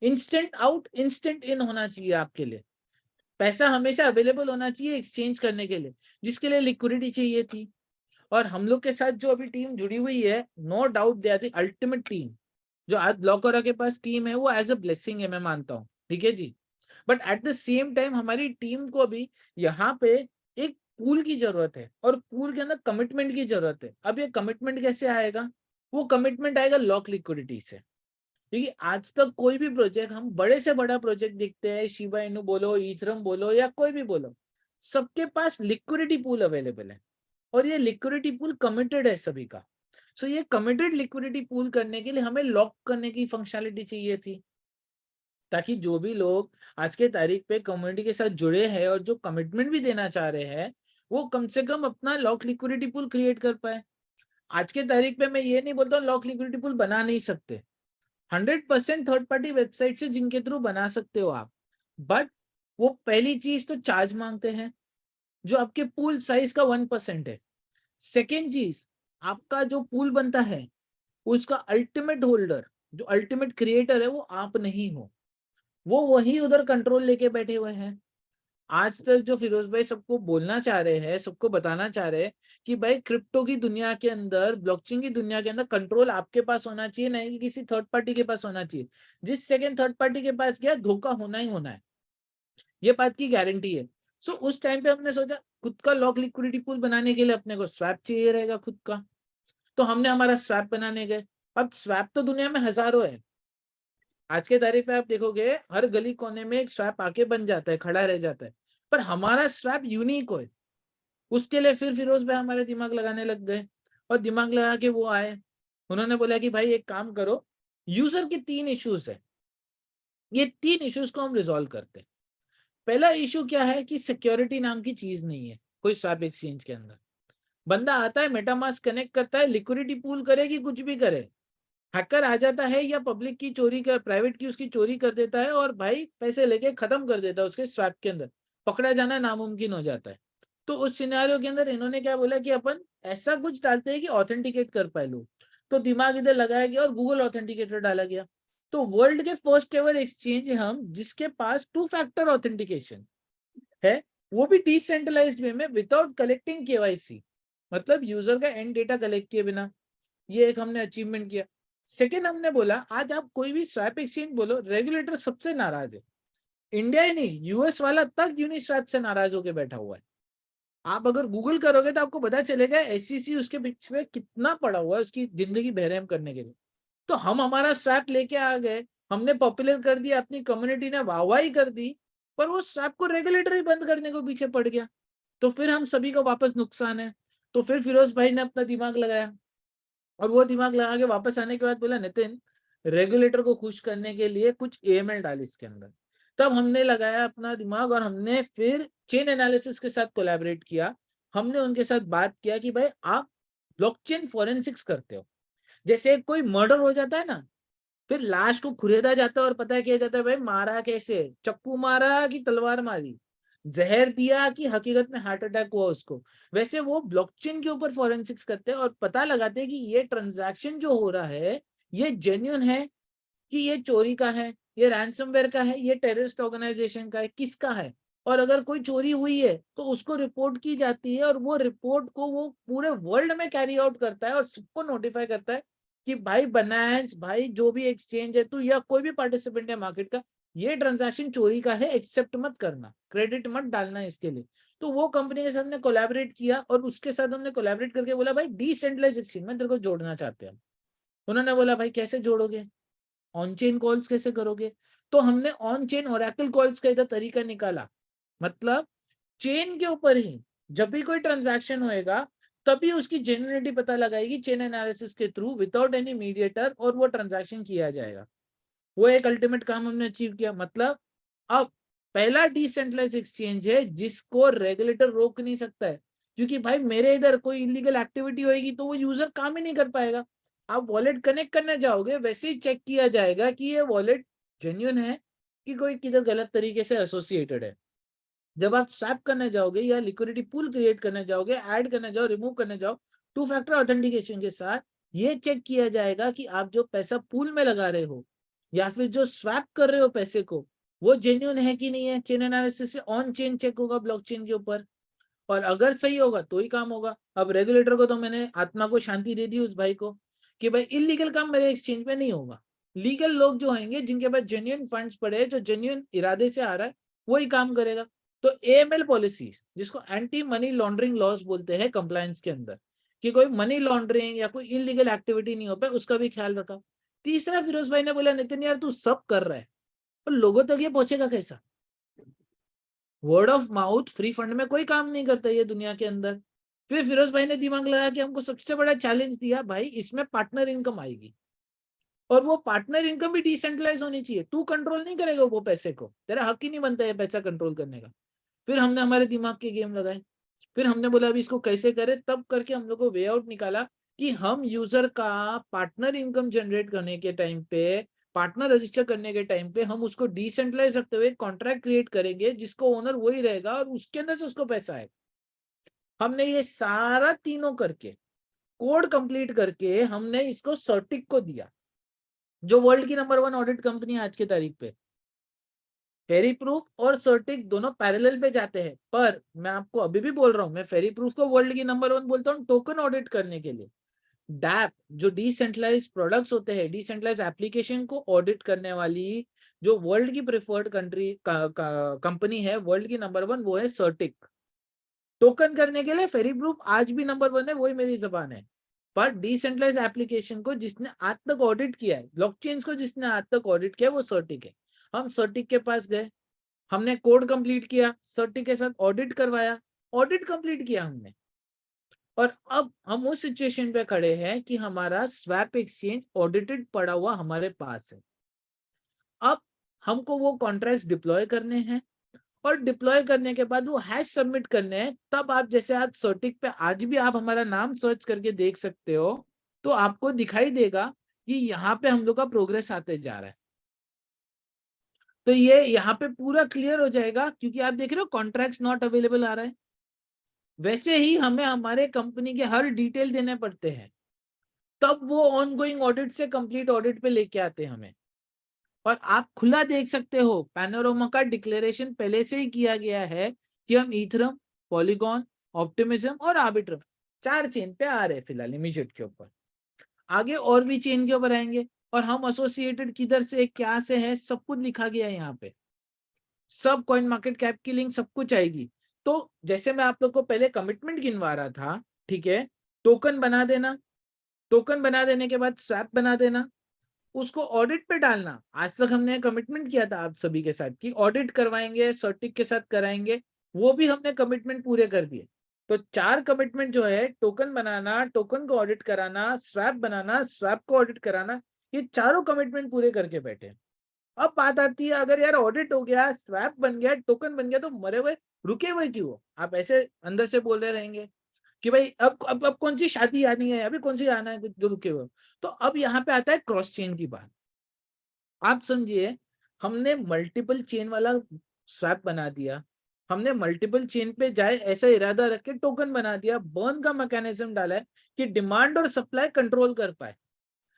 इंस्टेंट आउट इंस्टेंट इन होना चाहिए आपके लिए। पैसा हमेशा अवेलेबल होना चाहिए एक्सचेंज करने के लिए, जिसके लिए लिक्विडिटी चाहिए थी। और हम लोग के साथ जो अभी टीम जुड़ी हुई है, no doubt they are the ultimate team. जो आज ब्लॉकओरा के पास टीम है वो एज अ ब्लेसिंग है, मैं मानता हूँ, ठीक है जी। But at the same time हमारी टीम को भी यहाँ पे एक पूल की जरूरत है और पूल के अंदर कमिटमेंट की जरूरत है। अब ये कमिटमेंट कैसे आएगा? वो कमिटमेंट आएगा लॉक लिक्विडिटी से। क्योंकि आज तक कोई भी प्रोजेक्ट, हम बड़े से बड़ा प्रोजेक्ट देखते हैं, शिबा इनू बोलो, इथरम बोलो या कोई भी बोलो, सबके पास लिक्विडिटी पूल अवेलेबल है और ये लिक्विडिटी पूल कमिटेड है सभी का। सो ये कमिटेड लिक्विडिटी पूल करने के लिए हमें लॉक करने की फंक्शनलिटी चाहिए थी, ताकि जो भी लोग आज के तारीख पे कम्युनिटी के साथ जुड़े हैं और जो कमिटमेंट भी देना चाह रहे हैं, वो कम से कम अपना लॉक लिक्विडिटी पूल क्रिएट कर पाए। आज के तारीख पे मैं ये नहीं बोलता हूँ लॉक लिक्विडिटी पूल बना नहीं सकते, 100% थर्ड पार्टी वेबसाइट से जिनके थ्रू बना सकते हो आप। बट वो पहली चीज तो चार्ज मांगते हैं जो आपके पूल साइज का 1% है। सेकेंड चीज, आपका जो पूल बनता है उसका अल्टीमेट होल्डर, जो अल्टीमेट क्रिएटर है, वो आप नहीं हो, वो वही उधर कंट्रोल लेके बैठे हुए हैं। आज तक जो फिरोज भाई सबको बोलना चाह रहे हैं, सबको बताना चाह रहे हैं कि भाई क्रिप्टो की दुनिया के अंदर, ब्लॉकचेन की दुनिया के अंदर कंट्रोल आपके पास होना चाहिए, नहीं कि किसी थर्ड पार्टी के पास होना चाहिए। जिस सेकंड थर्ड पार्टी के पास गया, धोखा होना ही होना है, ये बात की गारंटी है। सो उस टाइम पे हमने सोचा खुद का लॉक लिक्विडिटी पूल बनाने के लिए अपने को स्वैप चाहिए रहेगा खुद का, तो हमने हमारा स्वैप बनाने गए। अब स्वैप तो दुनिया में हजारों है। आज के तारीख पे आप देखोगे हर गली कोने में एक स्वैप आके बन जाता है, खड़ा रह जाता है, पर हमारा स्वैप यूनिक है। उसके लिए फिर फिरोज भाई हमारे दिमाग लगाने लग गए और दिमाग लगा के वो आए। उन्होंने बोला कि भाई एक काम करो, यूजर के 3 इश्यूज है, ये 3 इश्यूज को हम रिजॉल्व करते हैं। पहला इशू क्या है कि सिक्योरिटी नाम की चीज नहीं है कोई स्वैप एक्सचेंज के अंदर। बंदा आता है, मेटामास्क कनेक्ट करता है, लिक्विडिटी पूल करे कि कुछ भी करे, हैकर आ जाता है या पब्लिक की चोरी कर, प्राइवेट की उसकी चोरी कर देता है और भाई पैसे लेके खत्म कर देता है उसके स्वैप के अंदर, पकड़ा जाना नामुमकिन हो जाता है। तो उस सिनेरियो के अंदर इन्होंने क्या बोला कि अपन ऐसा कुछ डालते हैं कि ऑथेंटिकेट कर पाए लोग। तो दिमाग इधर लगाया गया और गूगल ऑथेंटिकेटर डाला गया। तो वर्ल्ड के फर्स्ट एवर एक्सचेंज हम जिसके पास 2 फैक्टर ऑथेंटिकेशन है, वो भी डिसेंट्रलाइज्ड वे में विदाउट कलेक्टिंग केवाईसी, मतलब यूजर का एंड डेटा कलेक्ट किए बिना। ये एक हमने अचीवमेंट किया। सेकेंड, हमने बोला आज आप कोई भी स्वैप एक्सचेंज बोलो, रेगुलेटर सबसे नाराज है। इंडिया ही नहीं, यूएस वाला तक यूनिस्वैप से नाराज होकर बैठा हुआ है। आप अगर गूगल करोगे तो आपको पता चलेगा एसईसी उसके पीछे में कितना पड़ा हुआ है उसकी जिंदगी बेरहम करने के लिए। तो हम हमारा स्वैप लेके आ गए, हमने पॉपुलर कर दिया, अपनी कम्युनिटी ने वाहवाही कर दी, पर वो स्वैप को रेगुलेटर ही बंद करने को पीछे पड़ गया। तो फिर हम सभी को वापस नुकसान है। तो फिर फिरोज भाई ने अपना दिमाग लगाया और वो दिमाग लगा के वापस आने के बाद बोला नितिन, रेगुलेटर को खुश करने के लिए कुछ एएमएल डाल इसके अंदर। तब हमने लगाया अपना दिमाग और हमने फिर चेन एनालिसिस के साथ कोलैबोरेट किया। हमने उनके साथ बात किया कि भाई आप ब्लॉकचेन फॉरेंसिक्स करते हो, जैसे कोई मर्डर हो जाता है ना, फिर लाश को खुरेदा जाता है और पता किया जाता है भाई मारा कैसे, चक्कू मारा कि तलवार मारी, जहर दिया कि हकीकत में हार्ट अटैक हुआ उसको। वैसे वो ब्लॉकचेन के ऊपर फॉरेंसिक्स करते हैं और पता लगाते हैं कि ये ट्रांजैक्शन जो हो रहा है ये जेन्युइन है कि ये चोरी का है, ये रैंसमवेयर का है, ये टेररिस्ट ऑर्गेनाइजेशन का है, किसका है। और अगर कोई चोरी हुई है तो उसको रिपोर्ट की जाती है और वो रिपोर्ट को वो पूरे वर्ल्ड में कैरी आउट करता है और सबको नोटिफाई करता है कि भाई बनायंस, भाई जो भी एक्सचेंज है तू या कोई भी पार्टिसिपेंट है मार्केट का, ये ट्रांजैक्शन चोरी का है, एक्सेप्ट मत करना, क्रेडिट मत डालना इसके लिए। तो वो कंपनी के साथ हमने कोलैबोरेट किया और उसके साथ हमने कोलैबोरेट करके बोला भाई डिसेंट्रलाइज एक्सचेंज में तेरे को जोड़ना चाहते हैं। उन्होंने बोला भाई कैसे जोड़ोगे, ऑन चेन कॉल्स कैसे करोगे? तो हमने ऑन चेन ओरेकल कॉल्स का इधर तरीका निकाला, मतलब चेन के ऊपर ही जब भी कोई ट्रांजैक्शन होएगा तभी उसकी जेन्युइनिटी पता लगाएगी चेन एनालिसिस के थ्रू विदाउट एनी मीडिएटर, और वो ट्रांजैक्शन किया जाएगा। वो एक अल्टीमेट काम हमने अचीव किया। मतलब अब पहला डिसेंट्रलाइज एक्सचेंज है जिसको रेगुलेटर रोक नहीं सकता है, क्योंकि भाई मेरे इधर कोई इलीगल एक्टिविटी होगी तो वो यूजर काम ही नहीं कर पाएगा। आप वॉलेट कनेक्ट करने जाओगे वैसे ही चेक किया जाएगा कि ये वॉलेट जेन्युइन है कि कोई किधर गलत तरीके से एसोसिएटेड है। जब आप स्वैप करने जाओगे या लिक्विडिटी पूल क्रिएट करने जाओगे, ऐड करने जाओ, रिमूव करने जाओ, टू फैक्टर ऑथेंटिकेशन के साथ ये चेक किया जाएगा कि आप जो पैसा पूल में लगा रहे हो या फिर जो स्वैप कर रहे हो पैसे को, वो जेन्युइन है कि नहीं है। चेन एनालिसिस से ऑन चेन चेक होगा ब्लॉकचेन के ऊपर, और अगर सही होगा तो ही काम होगा। अब रेगुलेटर को तो मैंने आत्मा को शांति दे दी उस भाई को कि भाई इलीगल काम मेरे एक्सचेंज पे नहीं होगा। लीगल लोग जो होंगे जिनके पास जेन्युइन फंड्स पड़े, जो जेन्युइन इरादे से आ रहा है, वही काम करेगा। तो एएमएल पॉलिसी, जिसको एंटी मनी लॉन्ड्रिंग लॉज बोलते हैं कंप्लायंस के अंदर, कि कोई मनी लॉन्ड्रिंग या कोई इलीगल एक्टिविटी नहीं हो पाए, उसका भी ख्याल रखा। तीसरा, फिरोज भाई ने बोला नितिन यार तू सब कर रहा है पर लोगों तक ये पहुंचेगा कैसा? Word of mouth free fund में कोई काम नहीं करता ये दुनिया के अंदर। फिर फिरोज भाई ने दिमाग लगाया कि हमको सबसे बड़ा चैलेंज दिया, भाई इसमें पार्टनर इनकम आएगी और वो पार्टनर इनकम भी डिसेंट्रलाइज होनी चाहिए। तू कंट्रोल नहीं करेगा वो पैसे को, तेरा हक ही नहीं बनता है पैसा कंट्रोल करने का। फिर हमने हमारे दिमाग के गेम लगाए, फिर हमने बोला अभी इसको कैसे करें, तब करके हम लोग को वे आउट निकाला कि हम यूजर का पार्टनर इनकम जनरेट करने के टाइम पे, पार्टनर रजिस्टर करने के टाइम पे हम उसको डिसेंट्रलाइज रखते हुए कॉन्ट्रैक्ट क्रिएट करेंगे जिसको ओनर वही रहेगा और उसके अंदर से उसको पैसा आएगा। हमने ये सारा तीनों करके कोड कंप्लीट करके हमने इसको सर्टिक को दिया, जो वर्ल्ड की नंबर 1 ऑडिट कंपनी आज की तारीख पे। फेरी प्रूफ और सर्टिक दोनों पैरेलल पे जाते हैं, पर मैं आपको अभी भी बोल रहा हूं, मैं फेरी प्रूफ को वर्ल्ड की नंबर 1 बोलता हूं टोकन ऑडिट करने के लिए। डैप जो डिसेंट्रलाइज प्रोडक्ट्स होते हैं, डिसेंट्रलाइज एप्लीकेशन को ऑडिट करने वाली जो वर्ल्ड की प्रेफर्ड कंट्री कंपनी है, वर्ल्ड की नंबर 1, वो है सर्टिक। टोकन करने के लिए फेरी प्रूफ आज भी नंबर 1 है, वही मेरी जबान है। पर डिसेंट्रलाइज एप्लीकेशन को जिसने आज तक ऑडिट किया है, ब्लॉकचेन्स को जिसने आज तक ऑडिट किया है, वो सर्टिक है। हम सर्टिक के पास गए, हमने कोड कंप्लीट किया, सर्टिक के साथ ऑडिट करवाया, ऑडिट कंप्लीट किया हमने, और अब हम उस सिचुएशन पे खड़े हैं कि हमारा स्वैप एक्सचेंज ऑडिटेड पड़ा हुआ हमारे पास है। अब हमको वो कॉन्ट्रैक्ट्स डिप्लॉय करने हैं और डिप्लॉय करने के बाद वो हैश सबमिट करने हैं। तब आप जैसे आप सर्टिक पे आज भी आप हमारा नाम सर्च करके देख सकते हो, तो आपको दिखाई देगा कि यहाँ पे हम लोग का प्रोग्रेस आते जा रहा है। तो ये यहाँ पे पूरा क्लियर हो जाएगा, क्योंकि आप देख रहे हो कॉन्ट्रैक्ट्स नॉट अवेलेबल आ रहा है। वैसे ही हमें हमारे कंपनी के हर डिटेल देने पड़ते हैं, तब वो ऑनगोइंग ऑडिट से कंप्लीट ऑडिट पे लेके आते हैं हमें। और आप खुला देख सकते हो पैनोरामा का डिक्लेरेशन पहले से ही किया गया है कि हम इथरम, पॉलीगॉन, ऑप्टिमिज्म और आर्बिट्रम 4 चेन पे आ रहे हैं फिलहाल इमीडिएट के ऊपर। आगे और भी चेन के ऊपर आएंगे और हम एसोसिएटेड किधर से क्या से है सब कुछ लिखा गया है यहाँ पे, सब कॉइन मार्केट कैप की लिंक सब कुछ आएगी। तो जैसे मैं आप लोग को पहले कमिटमेंट गिनवा रहा था, ठीक है, टोकन बना देना, टोकन बना देने के बाद स्वैप बना देना, उसको ऑडिट पे डालना। आज तक हमने कमिटमेंट किया था आप सभी के साथ कि ऑडिट करवाएंगे, सर्टिक के साथ कराएंगे, वो भी हमने कमिटमेंट पूरे कर दिए। तो 4 कमिटमेंट जो है, टोकन बनाना, टोकन को ऑडिट कराना, स्वैप बनाना, स्वैप को ऑडिट कराना, ये चारों कमिटमेंट पूरे करके बैठे। अब बात आती है, अगर यार ऑडिट हो गया, स्वैप बन गया, टोकन बन गया, तो मरे हुए रुके हुए क्यों? आप ऐसे अंदर से बोल रहे रहेंगे कि भाई अब कौन सी शादी आनी है, अभी कौन सी आना है जो रुके हुए। तो अब यहाँ पे आता है क्रॉस चेन की बात। आप समझिए, हमने मल्टीपल चेन वाला स्वैप बना दिया, हमने मल्टीपल चेन पे जाए ऐसा इरादा रख के टोकन बना दिया, बर्न का मैकेनिज्म डाला है कि डिमांड और सप्लाई कंट्रोल कर पाए।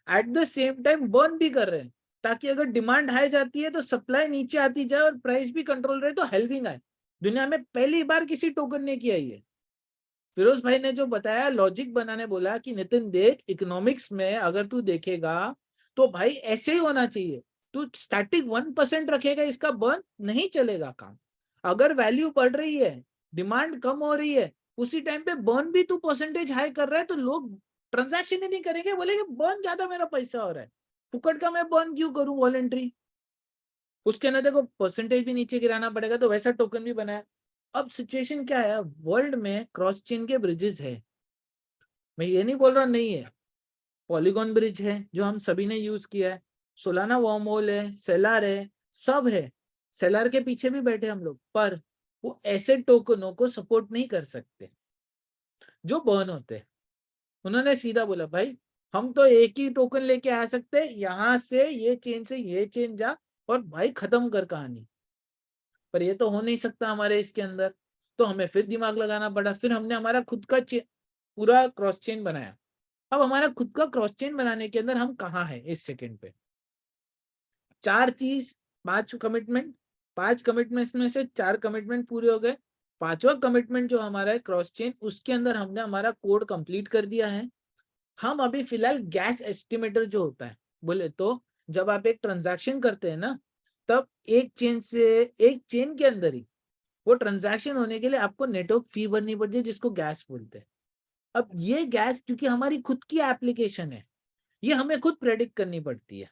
Eight the same time burn भी कर रहे हैं ताकि अगर डिमांड हाई जाती है तो सप्लाई नीचे आती जाए और प्राइस भी कंट्रोल रहे, तो हेल्पिंग आए। दुनिया में पहली बार किसी टोकन ने किया ये। फिरोज भाई ने जो बताया, लॉजिक बनाने बोला कि नितिन देख, इकोनॉमिक्स में अगर तू देखेगा तो भाई ऐसे ही होना चाहिए। तू स्टैटिक 1% रखेगा, इसका बर्न नहीं चलेगा काम। अगर वैल्यू बढ़ रही है, डिमांड कम हो रही है, उसी टाइम पे बर्न भी तू परसेंटेज हाई कर रहा है, तो लोग ट्रांजैक्शन ही नहीं करेंगे, बोलेंगे बर्न ज्यादा मेरा पैसा हो रहा है, फुकट का मैं बर्न क्यों करूं वॉलेंट्री। उसके अंदर देखो परसेंटेज भी नीचे गिराना पड़ेगा, तो वैसा टोकन भी बनाया। अब सिचुएशन क्या है, वर्ल्ड में क्रॉस चेन के ब्रिजेस है, मैं ये नहीं बोल रहा नहीं है। पॉलीगॉन ब्रिज है जो हम सभी ने यूज किया है, सोलाना वर्म होल है, सेलार है, सब है। सेलार के पीछे भी बैठे हम लोग, पर वो ऐसे टोकनों को सपोर्ट नहीं कर सकते जो बर्न होते हैं। उन्होंने सीधा बोला भाई हम तो एक ही टोकन लेके आ सकते, यहां से ये चेन जा और भाई खत्म कर कहानी। पर ये तो हो नहीं सकता हमारे इसके अंदर, तो हमें फिर दिमाग लगाना पड़ा। फिर हमने हमारा खुद का पूरा क्रॉस चेन बनाया। अब हमारा खुद का क्रॉस चेन बनाने के अंदर हम कहाँ हैं इस सेकंड पे, 5 कमिटमेंट, 5 कमिटमेंट में से 4 कमिटमेंट पूरे हो गए। 5वां कमिटमेंट जो हमारा है क्रॉस चेन, उसके अंदर हमने हमारा कोड कंप्लीट कर दिया है। हम अभी फिलहाल गैस एस्टिमेटर जो होता है, बोले तो जब आप एक ट्रांजैक्शन करते हैं ना, तब एक चेन के अंदर ही वो ट्रांजैक्शन होने के लिए आपको नेटवर्क फी भरनी पड़ती है, जिसको गैस बोलते हैं। अब ये गैस क्योंकि हमारी खुद की एप्लीकेशन है, ये हमें खुद प्रेडिक्ट करनी पड़ती है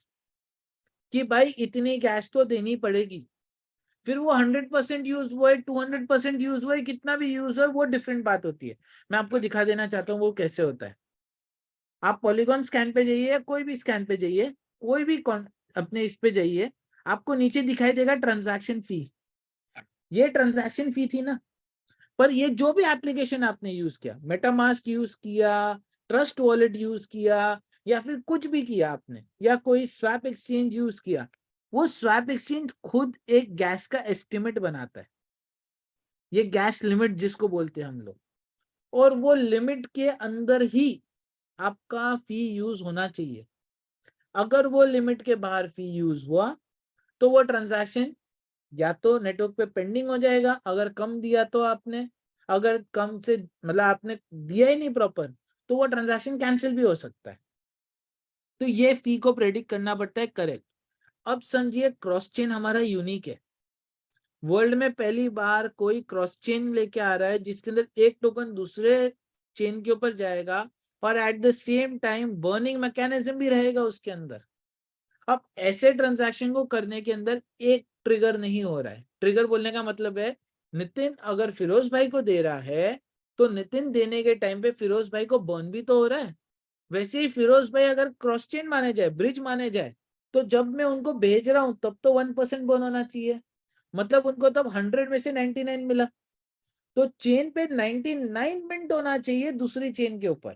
कि भाई इतनी गैस तो देनी पड़ेगी। फिर वो 100% यूज हुआ है, 200% यूज हुआ है, कितना भी यूज हो, वो डिफरेंट बात होती है। मैं आपको दिखा देना चाहता हूँ वो कैसे होता है। आप पॉलीगॉन स्कैन पे जाइए या कोई भी स्कैन पे जाइए, कोई भी अपने इस पे जाइए, आपको नीचे दिखाई देगा ट्रांजैक्शन फी। ये ट्रांजैक्शन फी थी ना, पर ये जो भी एप्लीकेशन आपने यूज किया, मेटामास्क यूज किया, ट्रस्ट वॉलेट यूज किया, या फिर कुछ भी किया आपने, या कोई स्वैप एक्सचेंज यूज किया, वो स्वैप एक्सचेंज खुद एक गैस का एस्टिमेट बनाता है, ये गैस लिमिट जिसको बोलते हैं हम लोग। और वो लिमिट के अंदर ही आपका फी यूज होना चाहिए। अगर वो लिमिट के बाहर फी यूज हुआ तो वो ट्रांजैक्शन या तो नेटवर्क पे पेंडिंग हो जाएगा, अगर कम दिया तो आपने, अगर कम से मतलब आपने दिया ही नहीं प्रॉपर, तो वो ट्रांजैक्शन कैंसिल भी हो सकता है। तो ये फी को प्रेडिक्ट करना पड़ता है करेक्ट। अब समझिए क्रॉस चेन हमारा यूनिक है, वर्ल्ड में पहली बार कोई क्रॉस चेन लेके आ रहा है जिसके अंदर एक टोकन दूसरे चेन के ऊपर जाएगा और eight the same time burning mechanism भी रहेगा उसके अंदर। अब ऐसे ट्रांजैक्शन को करने के अंदर एक ट्रिगर नहीं हो रहा है। ट्रिगर बोलने का मतलब है, नितिन अगर फिरोज भाई को दे रहा है तो नितिन देने के टाइम पे फिरोज भाई को बर्न भी तो हो रहा है। वैसे ही फिरोज भाई अगर क्रॉस चेन माने जाए, ब्रिज माने जाए, तो जब मैं उनको भेज रहा हूं तब तो 1% बर्न होना चाहिए, मतलब उनको तब 100 में से 99 मिला, तो चेन पे 99 मिनट होना चाहिए दूसरी चेन के ऊपर।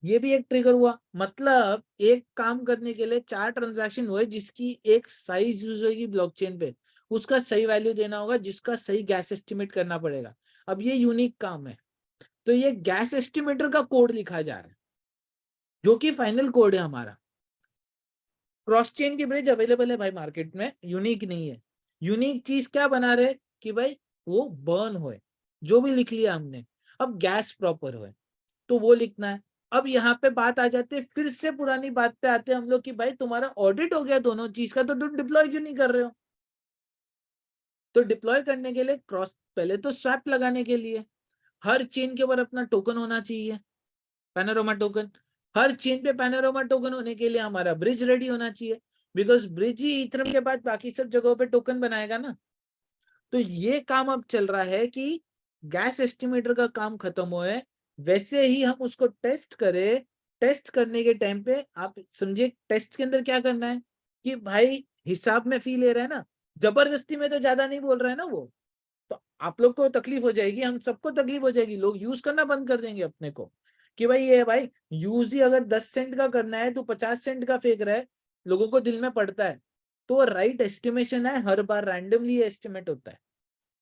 ये भी एक ट्रिगर हुआ, मतलब एक काम करने के लिए 4 ट्रांजैक्शन हुए जिसकी एक साइज यूज होगी ब्लॉकचेन पे, उसका सही वैल्यू देना होगा, जिसका सही गैस एस्टिमेट करना पड़ेगा। अब ये यूनिक काम है, तो ये गैस एस्टिमेटर का कोड लिखा जा रहा है जो कि फाइनल कोड है हमारा। क्रॉस चेन की ब्रिज अवेलेबल है भाई मार्केट में, यूनिक नहीं है। यूनिक चीज क्या बना रहे कि भाई वो बर्न होए, जो भी लिख लिया हमने, अब गैस प्रॉपर होए तो वो लिखना है। अब यहाँ पे बात आ जाती है, फिर से पुरानी बात पे आते हैं हम लोग कि भाई तुम्हारा ऑडिट हो गया दोनों चीज का, तो तुम डिप्लॉय क्यों नहीं कर रहे हो। तो डिप्लॉय करने के लिए क्रॉस, पहले तो स्वैप लगाने के लिए हर चेन के ऊपर अपना टोकन होना चाहिए, पैनोरामा टोकन। हर चेन पे पैनोरामा टोकन होने के लिए हमारा ब्रिज रेडी होना चाहिए, बिकॉज ब्रिज ही इथरम के बाद बाकी सब जगहों पे टोकन बनाएगा ना। तो ये काम अब चल रहा है कि गैस एस्टिमेटर का काम खत्म हो है, वैसे ही हम उसको टेस्ट करें। टेस्ट करने के टाइम पे आप समझिए टेस्ट के अंदर क्या करना है कि भाई हिसाब में फी ले रहा है ना, जबरदस्ती में तो ज्यादा नहीं बोल रहा है ना वो, तो आप लोग को तकलीफ हो जाएगी, हम सबको तकलीफ हो जाएगी, लोग यूज करना बंद कर देंगे अपने को कि भाई ये भाई यूज ही अगर 10 सेंट का करना है तो 50 सेंट का फेंक रहा है, लोगों को दिल में पड़ता है। तो राइट एस्टिमेशन है, हर बार रैंडमली एस्टिमेट होता है,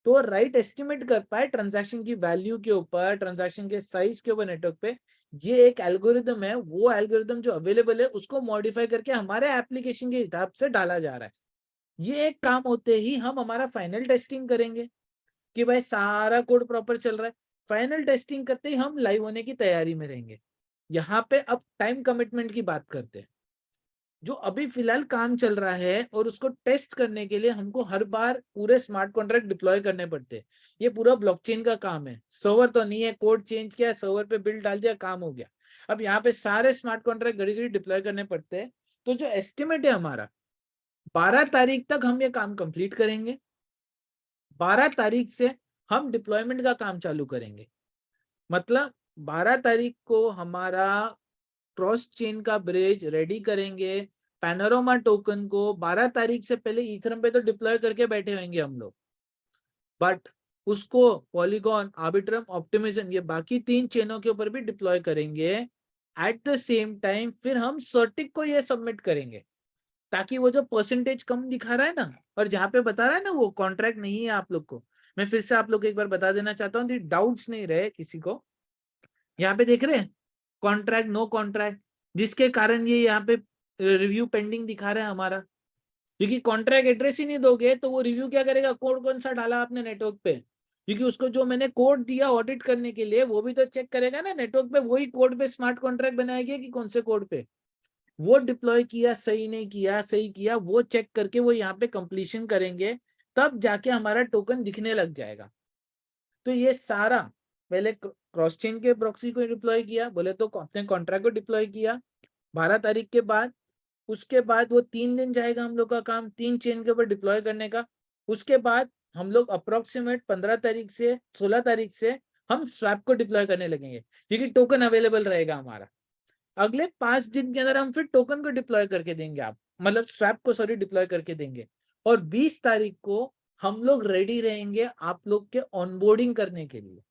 तो राइट एस्टिमेट कर पाए ट्रांजैक्शन की वैल्यू के ऊपर, ट्रांजैक्शन के साइज के ऊपर नेटवर्क पे। ये एक एल्गोरिदम है, वो एल्गोरिदम जो अवेलेबल है उसको मॉडिफाई करके हमारे एप्लीकेशन के हिसाब से डाला जा रहा है। ये एक काम होते ही हम हमारा फाइनल टेस्टिंग करेंगे। कि भाई सारा कोड प्रॉपर चल रहा है, फाइनल टेस्टिंग करते ही हम लाइव होने की तैयारी में रहेंगे। यहाँ पे अब टाइम कमिटमेंट की बात करते हैं। जो अभी फिलहाल काम चल रहा है और उसको टेस्ट करने के लिए हमको हर बार पूरे स्मार्ट कॉन्ट्रैक्ट डिप्लॉय करने पड़ते हैं। ये पूरा ब्लॉकचेन का काम है, सर्वर तो नहीं है, कोड चेंज किया, सर्वर पे बिल डाल दिया, काम हो गया। अब यहाँ पे सारे स्मार्ट कॉन्ट्रैक्ट घड़ी घड़ी डिप्लॉय करने पड़ते हैं। तो जो एस्टिमेट है हमारा, 12 तारीख तक हम ये काम कंप्लीट करेंगे। 12 तारीख से हम डिप्लॉयमेंट का काम चालू करेंगे। मतलब 12 तारीख को हमारा क्रॉस चेन का ब्रिज रेडी करेंगे। पैनोरामा टोकन को 12 तारीख से पहले ईथरम पे तो डिप्लॉय करके बैठे होंगे हम लोग, बट उसको पॉलीगॉन, आर्बिट्रम, ऑप्टिमिज्म, ये बाकी 3 चेनों के ऊपर भी डिप्लॉय करेंगे। एट द सेम टाइम फिर हम सर्टिक को ये सबमिट करेंगे, ताकि वो जो परसेंटेज कम दिखा रहा है ना, और जहां पे बता रहा है ना वो कॉन्ट्रैक्ट नहीं है आप लोग को, मैं फिर से आप लोग को एक बार बता देना चाहता हूँ, डाउट्स नहीं रहे किसी को। यहाँ पे देख रहे हैं कॉन्ट्रैक्ट, नो कॉन्ट्रैक्ट, जिसके कारण ये यहाँ पे रिव्यू पेंडिंग दिखा रहा है हमारा, क्योंकि कॉन्ट्रैक्ट एड्रेस ही नहीं दोगे तो वो रिव्यू क्या करेगा, कोड कौन सा डाला आपने नेटवर्क पे, क्योंकि उसको जो मैंने कोड दिया ऑडिट करने के लिए वो भी तो चेक करेगा ना नेटवर्क पे, वही कोड पे स्मार्ट कॉन्ट्रैक्ट बनाया गया कि कौन से कोड पे वो डिप्लॉय किया, सही नहीं किया, सही किया, वो चेक करके वो यहाँ पे कंप्लीशन करेंगे, तब जाके हमारा टोकन दिखने लग जाएगा। तो ये सारा पहले क्रॉस चेन के प्रॉक्सी को डिप्लॉय किया, बोले तो अपने कॉन्ट्रैक्ट को डिप्लॉय किया 12 तारीख के बाद। उसके बाद वो 3 दिन जाएगा हम लोग का काम 3 चेन के ऊपर डिप्लॉय करने का। उसके बाद हम लोग अप्रोक्सीमेट 15 तारीख से 16 तारीख से हम स्वैप को डिप्लॉय करने लगेंगे, क्योंकि टोकन अवेलेबल रहेगा हमारा। अगले 5 दिन के अंदर हम फिर टोकन को डिप्लॉय करके देंगे, आप मतलब स्वैप को सॉरी डिप्लॉय करके देंगे। और 20 तारीख को हम लोग रेडी रहेंगे आप लोग के ऑनबोर्डिंग करने के लिए,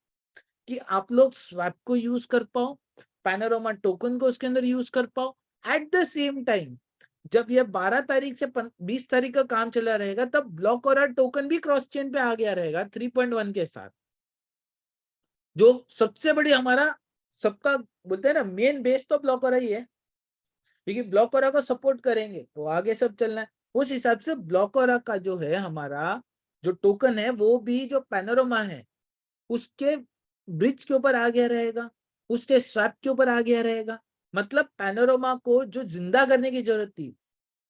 कि आप लोग स्वैप को यूज कर पाओ, पैनोरामा टोकन को उसके अंदर यूज कर पाओ। एट द सेम टाइम जब ये 12 तारीख से 20 तारीख का काम चला रहेगा, तब ब्लॉक और टोकन भी क्रॉस चेन पे आ गया रहेगा 3.1 के साथ, जो सबसे बड़ी हमारा सबका बोलते हैं ना मेन बेस तो ब्लॉक और ही है, क्योंकि ब्लॉक और को सपोर्ट करेंगे तो आगे सब चलना है। उस हिसाब से ब्लॉक और का जो है हमारा जो टोकन है वो भी जो पैनोरामा है उसके ब्रिज के ऊपर आ गया रहेगा, उसके स्वैप के ऊपर आ गया रहेगा। मतलब पैनोरामा को जो जिंदा करने की जरूरत थी,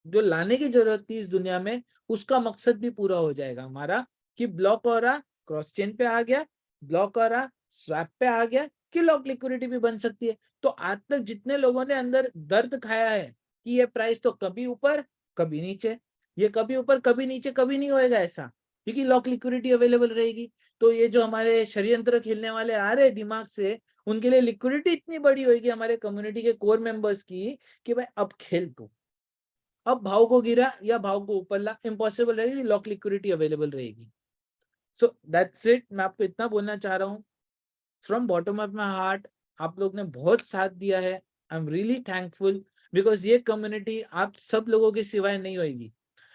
जो लाने की जरूरत थी इस दुनिया में, उसका मकसद भी पूरा हो जाएगा हमारा, कि ब्लॉक और क्रॉस चेन पे आ गया, ब्लॉक और स्वैप पे आ गया, कि लॉक लिक्विडिटी भी बन सकती है। तो आज तक जितने लोगों ने अंदर दर्द खाया है कि ये प्राइस तो कभी ऊपर कभी नीचे, ये कभी ऊपर कभी नीचे कभी नहीं होएगा ऐसा, क्योंकि लॉक लिक्विडिटी अवेलेबल रहेगी। तो ये जो हमारे षड्यंत्र खेलने वाले आ रहे दिमाग से, उनके लिए लिक्विडिटी इतनी बड़ी होगी हमारे कम्युनिटी के कोर मेंबर्स की, कि भाई अब खेल तू, अब भाव को गिरा या भाव को ऊपर ला, इम्पॉसिबल रहेगी, लॉक लिक्विडिटी अवेलेबल रहेगी। सो दैट्स इट, मैं आपको इतना बोलना चाह रहा हूँ from bottom of my heart. आप लोग ने बहुत साथ दिया है, I am really thankful, because ये कम्युनिटी आप सब लोगों के सिवाय नहीं होगी।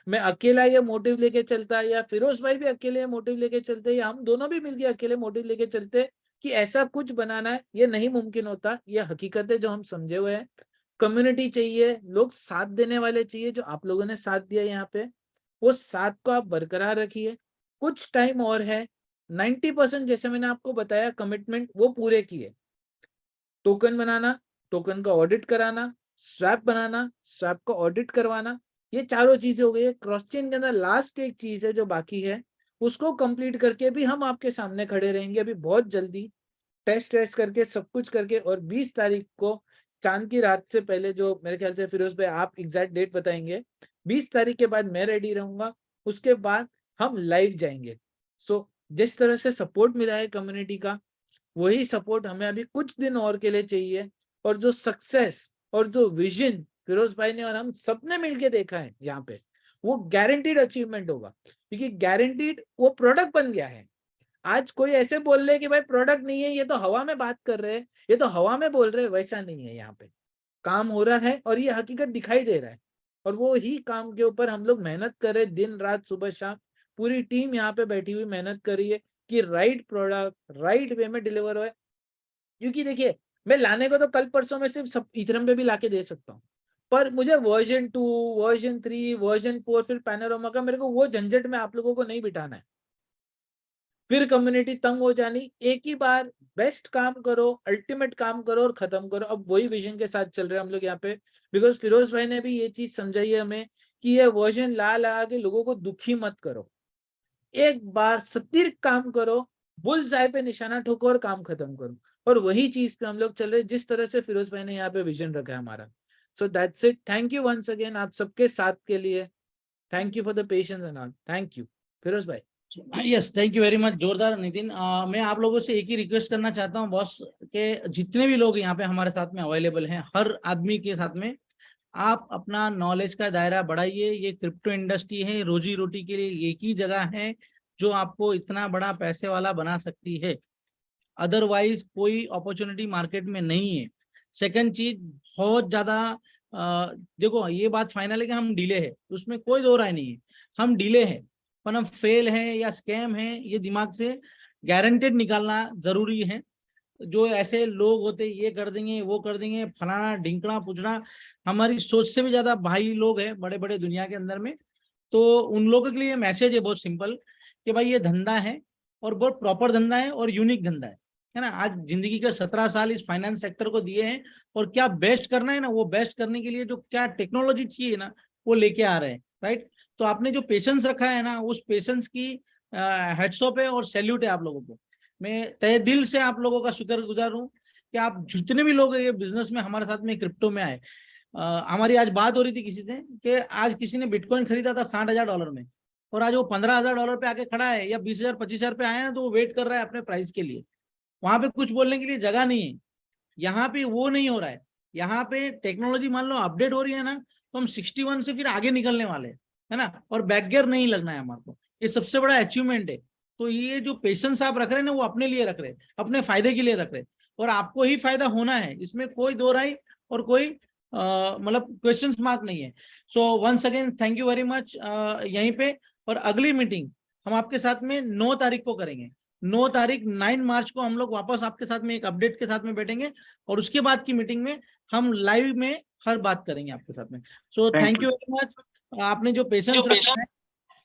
मैं अकेला ये मोटिव लेके चलता, या फिरोज भाई भी अकेले मोटिव लेके चलते, या हम दोनों भी मिलकर अकेले मोटिव लेके चलते कि ऐसा कुछ बनाना है, ये नहीं मुमकिन होता। ये हकीकत है जो हम समझे हुए हैं। कम्युनिटी चाहिए, लोग साथ देने वाले चाहिए, जो आप लोगों ने साथ दिया यहाँ पे, वो साथ को आप बरकरार रखिए। कुछ टाइम और है, 90% जैसे मैंने आपको बताया कमिटमेंट वो पूरे किए। टोकन बनाना, टोकन का ऑडिट कराना, स्वैप बनाना, स्वैप का ऑडिट करवाना, ये चारों चीजें हो गई है। क्रॉस चेन के अंदर लास्ट एक चीज है जो बाकी है, उसको कंप्लीट करके भी हम आपके सामने खड़े रहेंगे अभी बहुत जल्दी, टेस्ट करके सब कुछ करके। और 20 तारीख को चांद की रात से पहले, जो मेरे ख्याल से फिरोज भाई आप एग्जैक्ट डेट बताएंगे, 20 तारीख के बाद मैं रेडी रहूंगा, उसके बाद हम लाइव जाएंगे। सो जिस तरह से सपोर्ट मिला है कम्युनिटी का, वही सपोर्ट हमें अभी कुछ दिन और के लिए चाहिए। और जो सक्सेस और जो विजन फिरोज भाई ने और हम सबने मिलके देखा है यहाँ पे, वो गारंटीड अचीवमेंट होगा, क्योंकि गारंटीड वो प्रोडक्ट बन गया है। आज कोई ऐसे बोल रहे कि भाई प्रोडक्ट नहीं है, ये तो हवा में बात कर रहे हैं, ये तो हवा में बोल रहे हैं, वैसा नहीं है। यहाँ पे काम हो रहा है और ये हकीकत दिखाई दे रहा है, और वो ही काम के ऊपर हम लोग मेहनत कर रहे, दिन रात सुबह शाम पूरी टीम यहाँ पे बैठी हुई मेहनत कर रही है कि राइट प्रोडक्ट राइट वे में डिलीवर हो। क्योंकि देखिए, मैं लाने को तो कल परसों में सिर्फ सब इथरम पे भी लाके दे सकता हूँ, पर मुझे वर्जन 2, वर्जन 3, वर्जन 4, फिर पैनोरामा का, मेरे को वो झंझट में आप लोगों को नहीं बिठाना है। फिर कम्युनिटी तंग हो जानी, एक ही बार बेस्ट काम करो, अल्टीमेट काम करो और खत्म करो। अब वही विजन के साथ चल रहे हैं हम लोग यहाँ पे, बिकॉज फिरोज भाई ने भी ये चीज समझाई है हमें कि ये वर्जन ला के लोगों को दुखी मत करो, एक बार सटीक काम करो, बुल्सआई पे निशाना ठोको और काम खत्म करो। और वही चीज पे हम लोग चल रहे हैं, जिस तरह से फिरोज भाई ने यहाँ पे विजन रखा है हमारा। So that's it, thank you once again आप सबके साथ के लिए, thank you for the patience and all, thank you Firoz भाई। Yes, thank you very much, जोरदार नितिन। मैं आप लोगों से एक ही रिक्वेस्ट करना चाहता हूँ बॉस, के जितने भी लोग यहाँ पे हमारे साथ में अवेलेबल हैं, हर आदमी के साथ में आप अपना नॉलेज का दायरा बढ़ाइए। ये क्रिप्टो इंडस्ट्री है, रोजी रोटी के लिए एक ही जगह है जो आपको इतना बड़ा पैसे वाला बना सकती है, अदरवाइज कोई अपॉर्चुनिटी मार्केट में नहीं है। सेकंड चीज, बहुत ज्यादा देखो, ये बात फाइनल है कि हम डीले है, उसमें कोई दो राय नहीं है, हम डीले हैं, पर हम फेल हैं या स्कैम है, ये दिमाग से गारंटेड निकालना जरूरी है। जो ऐसे लोग होते ये कर देंगे वो कर देंगे, फलाना ढिंकना पुछना, हमारी सोच से भी ज्यादा भाई लोग हैं बड़े बड़े दुनिया के अंदर में। तो उन लोगों के लिए मैसेज है बहुत सिंपल, कि भाई ये धंधा है और बहुत प्रॉपर धंधा है और यूनिक धंधा है ना। आज जिंदगी के 17 साल इस फाइनेंस सेक्टर को दिए हैं, और क्या बेस्ट करना है ना, वो बेस्ट करने के लिए जो क्या टेक्नोलॉजी चाहिए ना, वो लेके आ रहे हैं, राइट। तो आपने जो पेशेंस रखा है ना, उस पेशेंस की हेड्स ऑफ है और सैल्यूट है आप लोगों को। मैं तहे दिल से आप लोगों का शुक्रगुजार हूँ कि आप जितने भी लोग ये बिजनेस में हमारे साथ में क्रिप्टो में आए। हमारी आज बात हो रही थी किसी से कि आज किसी ने बिटकॉइन खरीदा था $60,000 में, और आज वो $15,000 पे आके खड़ा है, या 20,000 25,000 पे आया ना, तो वो वेट कर रहा है अपने प्राइस के लिए। वहां पे कुछ बोलने के लिए जगह नहीं है। यहाँ पे वो नहीं हो रहा है। यहाँ पे टेक्नोलॉजी मान लो अपडेट हो रही है ना, तो हम 61 से फिर आगे निकलने वाले हैं, है ना, और बैक गियर नहीं लगना है हमारे को। ये सबसे बड़ा अचीवमेंट है। तो ये जो पेशेंस आप रख रहे हैं ना, वो अपने लिए रख रहे हैं, अपने फायदे के लिए रख रहे हैं, और आपको ही फायदा होना है, इसमें कोई दो राय और कोई मतलब क्वेश्चन मार्क नहीं है। So once again thank you very much. यहीं पे, और अगली मीटिंग हम आपके साथ में 9 तारीख को करेंगे। 9 तारीख 9 मार्च को हम लोग वापस आपके साथ में एक अपडेट के साथ में बैठेंगे, और उसके बाद की मीटिंग में हम लाइव में हर बात करेंगे आपके साथ में। So thank you very much, आपने जो पेशेंस रखा है।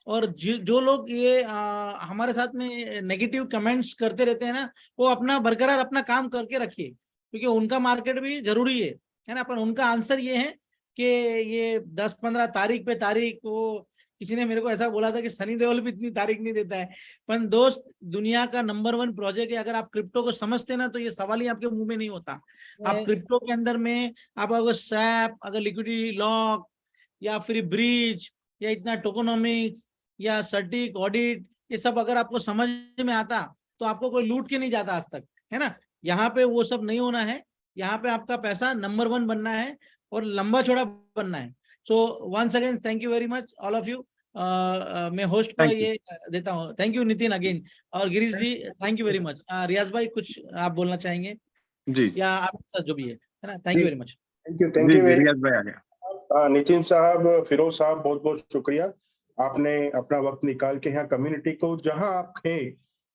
और जो लोग ये हमारे साथ में नेगेटिव कमेंट्स करते रहते हैं ना, वो अपना बरकरार अपना काम करके रखिए, क्योंकि उनका मार्केट भी जरूरी है ना। पर उनका आंसर ये है कि ये 10-15 तारीख पे तारीख, वो किसी ने मेरे को ऐसा बोला था कि सनी देओल भी इतनी तारीख नहीं देता है। पर दोस्त, दुनिया का नंबर 1 प्रोजेक्ट है, अगर आप क्रिप्टो को समझते ना, तो ये सवाल ही आपके मुंह में नहीं होता। आप क्रिप्टो के अंदर में आप अगर सैप, अगर लिक्विडिटी लॉक, या फिर ब्रिज, या इतना टोकोनॉमिक्स, या सटीक ऑडिट, ये सब अगर आपको समझ में आता, तो आपको कोई लूट के नहीं जाता आज तक, है ना। यहाँ पे वो सब नहीं होना है। यहाँ पे आपका पैसा नंबर 1 बनना है और लंबा चौड़ा बनना है। So once again thank you very much all of you. मैं होस्ट को ये देता हूँ। थैंक यू नितिन अगेन, और Girish ji thank you very much. Riyaz भाई कुछ आप बोलना चाहेंगे जी या आपके साथ जो भी है ना। Thank you very much. Thank you very Riyaz भाई आ गया। नितिन साहब, फिरोज साहब, बहुत बहुत शुक्रिया। आपने अपना वक्त निकाल के यहाँ कम्युनिटी को, जहां आप थे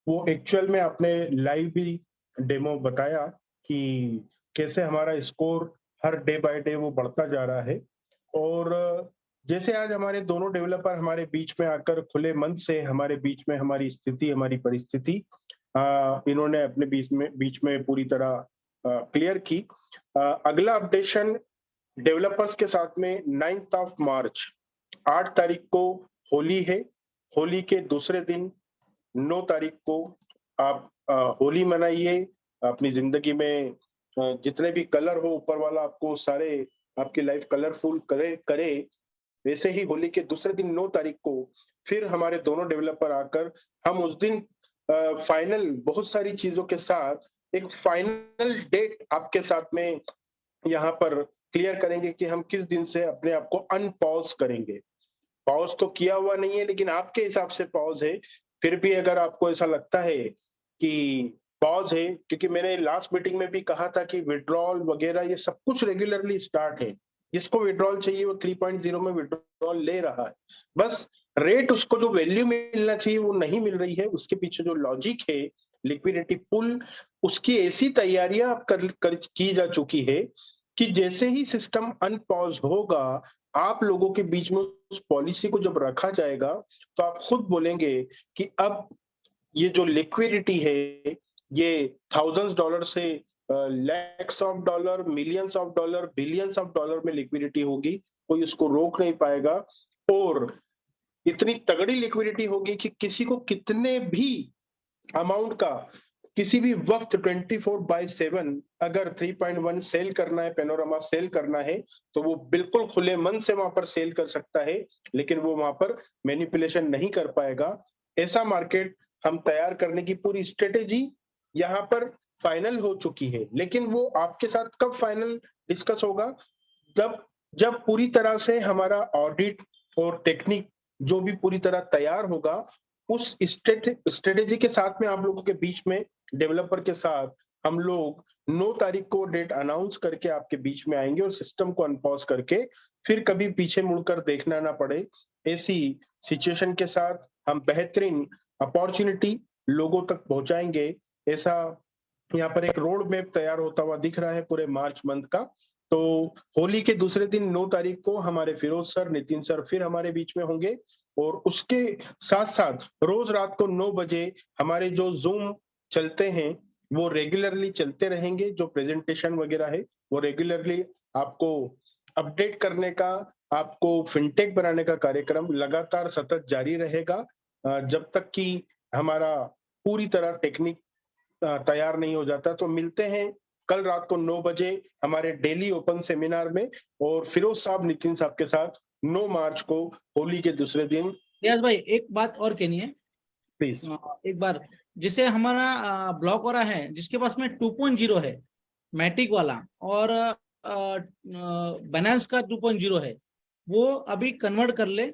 वो एक्चुअल में आपने लाइव भी डेमो बताया कि कैसे हमारा score her day by day वो बढ़ता जा रहा है। और जैसे आज हमारे दोनों डेवलपर हमारे बीच में आकर खुले मन से हमारे बीच में हमारी स्थिति, हमारी परिस्थिति इन्होंने अपने बीच में पूरी तरह क्लियर की। अगला अपडेशन डेवलपर्स के साथ में 9 मार्च 8 तारीख को होली है। होली के दूसरे दिन 9 तारीख को आप होली मनाइए। अपनी जिंदगी में जितने भी कलर हो, ऊपर वाला आपको सारे आपकी लाइफ कलरफुल करे। वैसे ही होली के दूसरे दिन 9 तारीख को फिर हमारे दोनों डेवलपर आकर हम उस दिन फाइनल बहुत सारी चीजों के साथ एक फाइनल डेट आपके साथ में यहाँ पर क्लियर करेंगे कि हम किस दिन से अपने आप को अनपॉज करेंगे। पॉज तो किया हुआ नहीं है, लेकिन आपके हिसाब से पॉज है। फिर भी अगर आपको ऐसा लगता है कि पॉज है, क्योंकि मैंने लास्ट मीटिंग में भी कहा था कि विड्रॉल वगैरह ये सब कुछ रेगुलरली स्टार्ट है। जिसको विड्रॉल चाहिए वो 3.0 में विड्रॉल ले रहा है। बस रेट, उसको जो वैल्यू मिलना चाहिए वो नहीं मिल रही है। उसके पीछे जो लॉजिक है, लिक्विडिटी पुल, उसकी ऐसी तैयारियां की जा चुकी है कि जैसे ही सिस्टम अनपॉज होगा, आप लोगों के बीच में उस पॉलिसी को जब रखा जाएगा, तो आप खुद बोलेंगे कि अब ये जो लिक्विडिटी है ये $1000 से lakhs of dollar, millions of dollar, billions of dollar में लिक्विडिटी होगी, कोई उसको रोक नहीं पाएगा। और इतनी तगड़ी लिक्विडिटी होगी कि किसी को कितने भी अमाउंट का किसी भी वक्त 24/7 अगर 3.1 सेल करना है, पैनोरामा सेल करना है, तो वो बिल्कुल खुले मन से वहां पर सेल कर सकता है, लेकिन वो वहां पर मैनिपुलेशन नहीं कर पाएगा। ऐसा मार्केट हम तैयार करने की पूरी स्ट्रेटेजी यहाँ पर फाइनल हो चुकी है, लेकिन वो आपके साथ कब फाइनल डिस्कस होगा, जब पूरी तरह से हमारा ऑडिट और टेक्निक जो भी पूरी तरह तैयार होगा, उस स्ट्रेटेजी के साथ में आप लोगों के बीच में डेवलपर के साथ हम लोग 9 तारीख को डेट अनाउंस करके आपके बीच में आएंगे और सिस्टम को अनपॉज करके फिर कभी पीछे मुड़कर देखना ना पड़े, ऐसी सिचुएशन के साथ हम बेहतरीन अपॉर्चुनिटी लोगों तक पहुंचाएंगे। ऐसा यहाँ पर एक रोड मैप तैयार होता हुआ दिख रहा है पूरे मार्च मंथ का। तो होली के दूसरे दिन 9 तारीख को हमारे फिरोज सर, नितिन सर फिर हमारे बीच में होंगे और उसके साथ साथ रोज रात को 9 बजे हमारे जो जूम चलते हैं वो रेगुलरली चलते रहेंगे। जो प्रेजेंटेशन वगैरह है वो रेगुलरली आपको अपडेट करने का, आपको फिनटेक बनाने का कार्यक्रम लगातार सतत जारी रहेगा जब तक कि हमारा पूरी तरह टेक्निक तैयार नहीं हो जाता। तो मिलते हैं कल रात को 9 बजे हमारे डेली ओपन सेमिनार में और फिरोज साहब, नितिन साहब के साथ 9 मार्च को होली के दूसरे दिन। रियाज भाई एक बात और कहनी है प्लीज। एक बार, जिसे हमारा ब्लॉक हो रहा है जिसके पास में 2.0 है मैटिक वाला और बाइनेंस का 2.0 है, वो अभी कन्वर्ट कर ले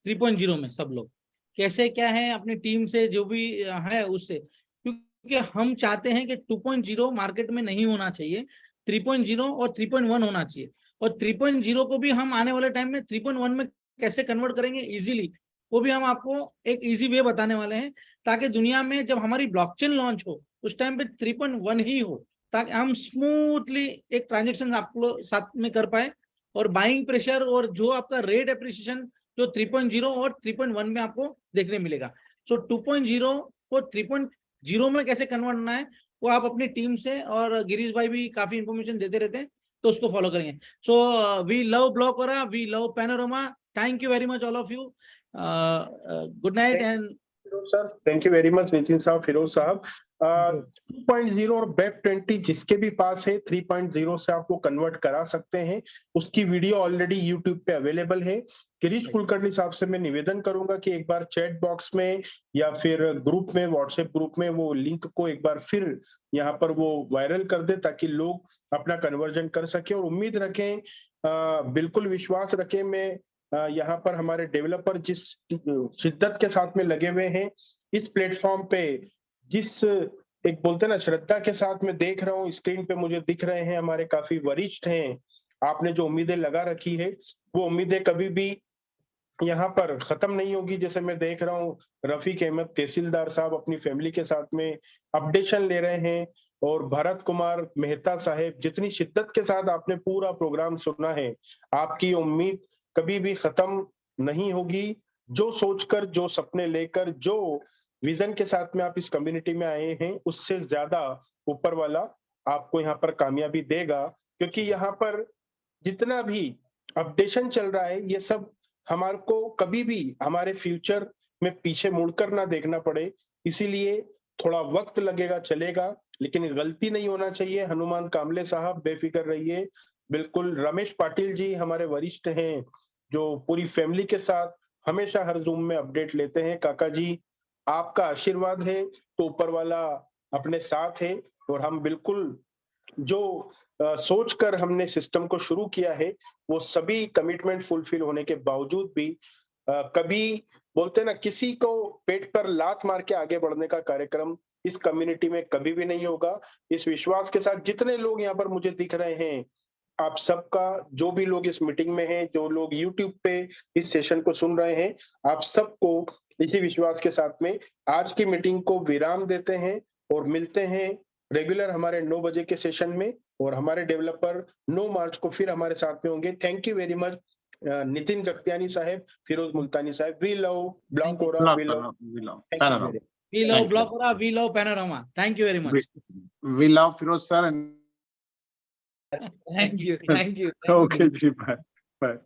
3.0 में। सब लोग कैसे क्या है अपनी टीम से जो भी है उससे, क्योंकि हम चाहते हैं कि 2.0 मार्केट में नहीं होना चाहिए, 3.0 और 3.1 होना चाहिए। और 3.0 को भी हम आने वाले टाइम में 3.1 में कैसे कन्वर्ट करेंगे इजीली, वो भी हम आपको एक इजी वे बताने वाले हैं, ताकि दुनिया में जब हमारी ब्लॉकचेन लॉन्च हो उस टाइम पे 3.1 ही हो, ताकि हम स्मूथली एक ट्रांजेक्शन आप लोग साथ में कर पाए और बाइंग प्रेशर और जो आपका रेट एप्रिसिएशन जो 3.0 और 3.1 में आपको देखने मिलेगा। सो 2.0 को 3.0 में कैसे कन्वर्ट करना है वो आप अपनी टीम से, और गिरीश भाई भी काफी इंफॉर्मेशन देते रहते हैं तो उसको फॉलो करेंगे। So we love Blockra, we love Panorama, thank you very much all of you, good night and sir thank you very much Nitin साहब, फिरोज साहब। 2.0 और वेब 20 जिसके भी पास है 3.0 से आप वो कन्वर्ट करा सकते हैं। उसकी वीडियो ऑलरेडी यूट्यूब पे अवेलेबल है। गिरीश कुलकर्णी साहब से मैं निवेदन करूंगा कि एक बार चैट बॉक्स में या फिर ग्रुप में, व्हाट्सएप ग्रुप में वो लिंक को एक बार फिर यहाँ पर वो वायरल कर दे ताकि लोग अपना कन्वर्जन कर सके। और उम्मीद रखें, बिल्कुल विश्वास रखें, मैं यहाँ पर हमारे डेवलपर जिस शिद्दत के साथ में लगे हुए हैं इस प्लेटफॉर्म पे, जिस एक बोलते हैं ना श्रद्धा के साथ में देख रहा हूँ स्क्रीन पे मुझे दिख रहे हैं हमारे काफी वरिष्ठ हैं। आपने जो उम्मीदें लगा रखी है वो उम्मीदें कभी भी यहाँ पर खत्म नहीं होगी। जैसे मैं देख रहा हूँ रफीक अहमद तहसीलदार साहब अपनी फैमिली के साथ में अपडेशन ले रहे हैं और भरत कुमार मेहता साहब, जितनी शिद्दत के साथ आपने पूरा प्रोग्राम सुना है, आपकी उम्मीद कभी भी खत्म नहीं होगी। जो सोचकर, जो सपने लेकर, जो विजन के साथ में आप इस कम्युनिटी में आए हैं उससे ज्यादा ऊपर वाला आपको यहाँ पर कामयाबी देगा। क्योंकि यहाँ पर जितना भी अपडेशन चल रहा है ये सब हमारे को कभी भी हमारे फ्यूचर में पीछे मुड़कर ना देखना पड़े, इसीलिए थोड़ा वक्त लगेगा, चलेगा, लेकिन गलती नहीं होना चाहिए। हनुमान कामले साहब बेफिक्र रहिए। बिल्कुल रमेश पाटिल जी हमारे वरिष्ठ हैं जो पूरी फैमिली के साथ हमेशा हर जूम में अपडेट लेते हैं। काका जी आपका आशीर्वाद है तो ऊपर वाला अपने साथ है और हम बिल्कुल जो सोचकर हमने सिस्टम को शुरू किया है वो सभी कमिटमेंट फुलफिल होने के बावजूद भी कभी बोलते ना किसी को पेट पर लात मार के आगे बढ़ने का कार्यक्रम इस कम्युनिटी में कभी भी नहीं होगा। इस विश्वास के साथ जितने लोग यहाँ पर मुझे दिख रहे हैं, आप सबका, जो भी लोग इस मीटिंग में हैं, जो लोग YouTube पे इस सेशन को सुन रहे हैं, आप सबको इसी विश्वास के साथ में आज की मीटिंग को विराम देते हैं और मिलते हैं रेगुलर हमारे 9 बजे के सेशन में। और हमारे डेवलपर 9 मार्च को फिर हमारे साथ में होंगे। Thank you very much Nitin Jagtiani साहब, फिरोज मुल्तानी साहब। We love Blockra, we love. We love Thank you. Blockora, we love Panorama. Thank you very much. We love Firoz sir and Thank you. okay, ji, bye. Bye.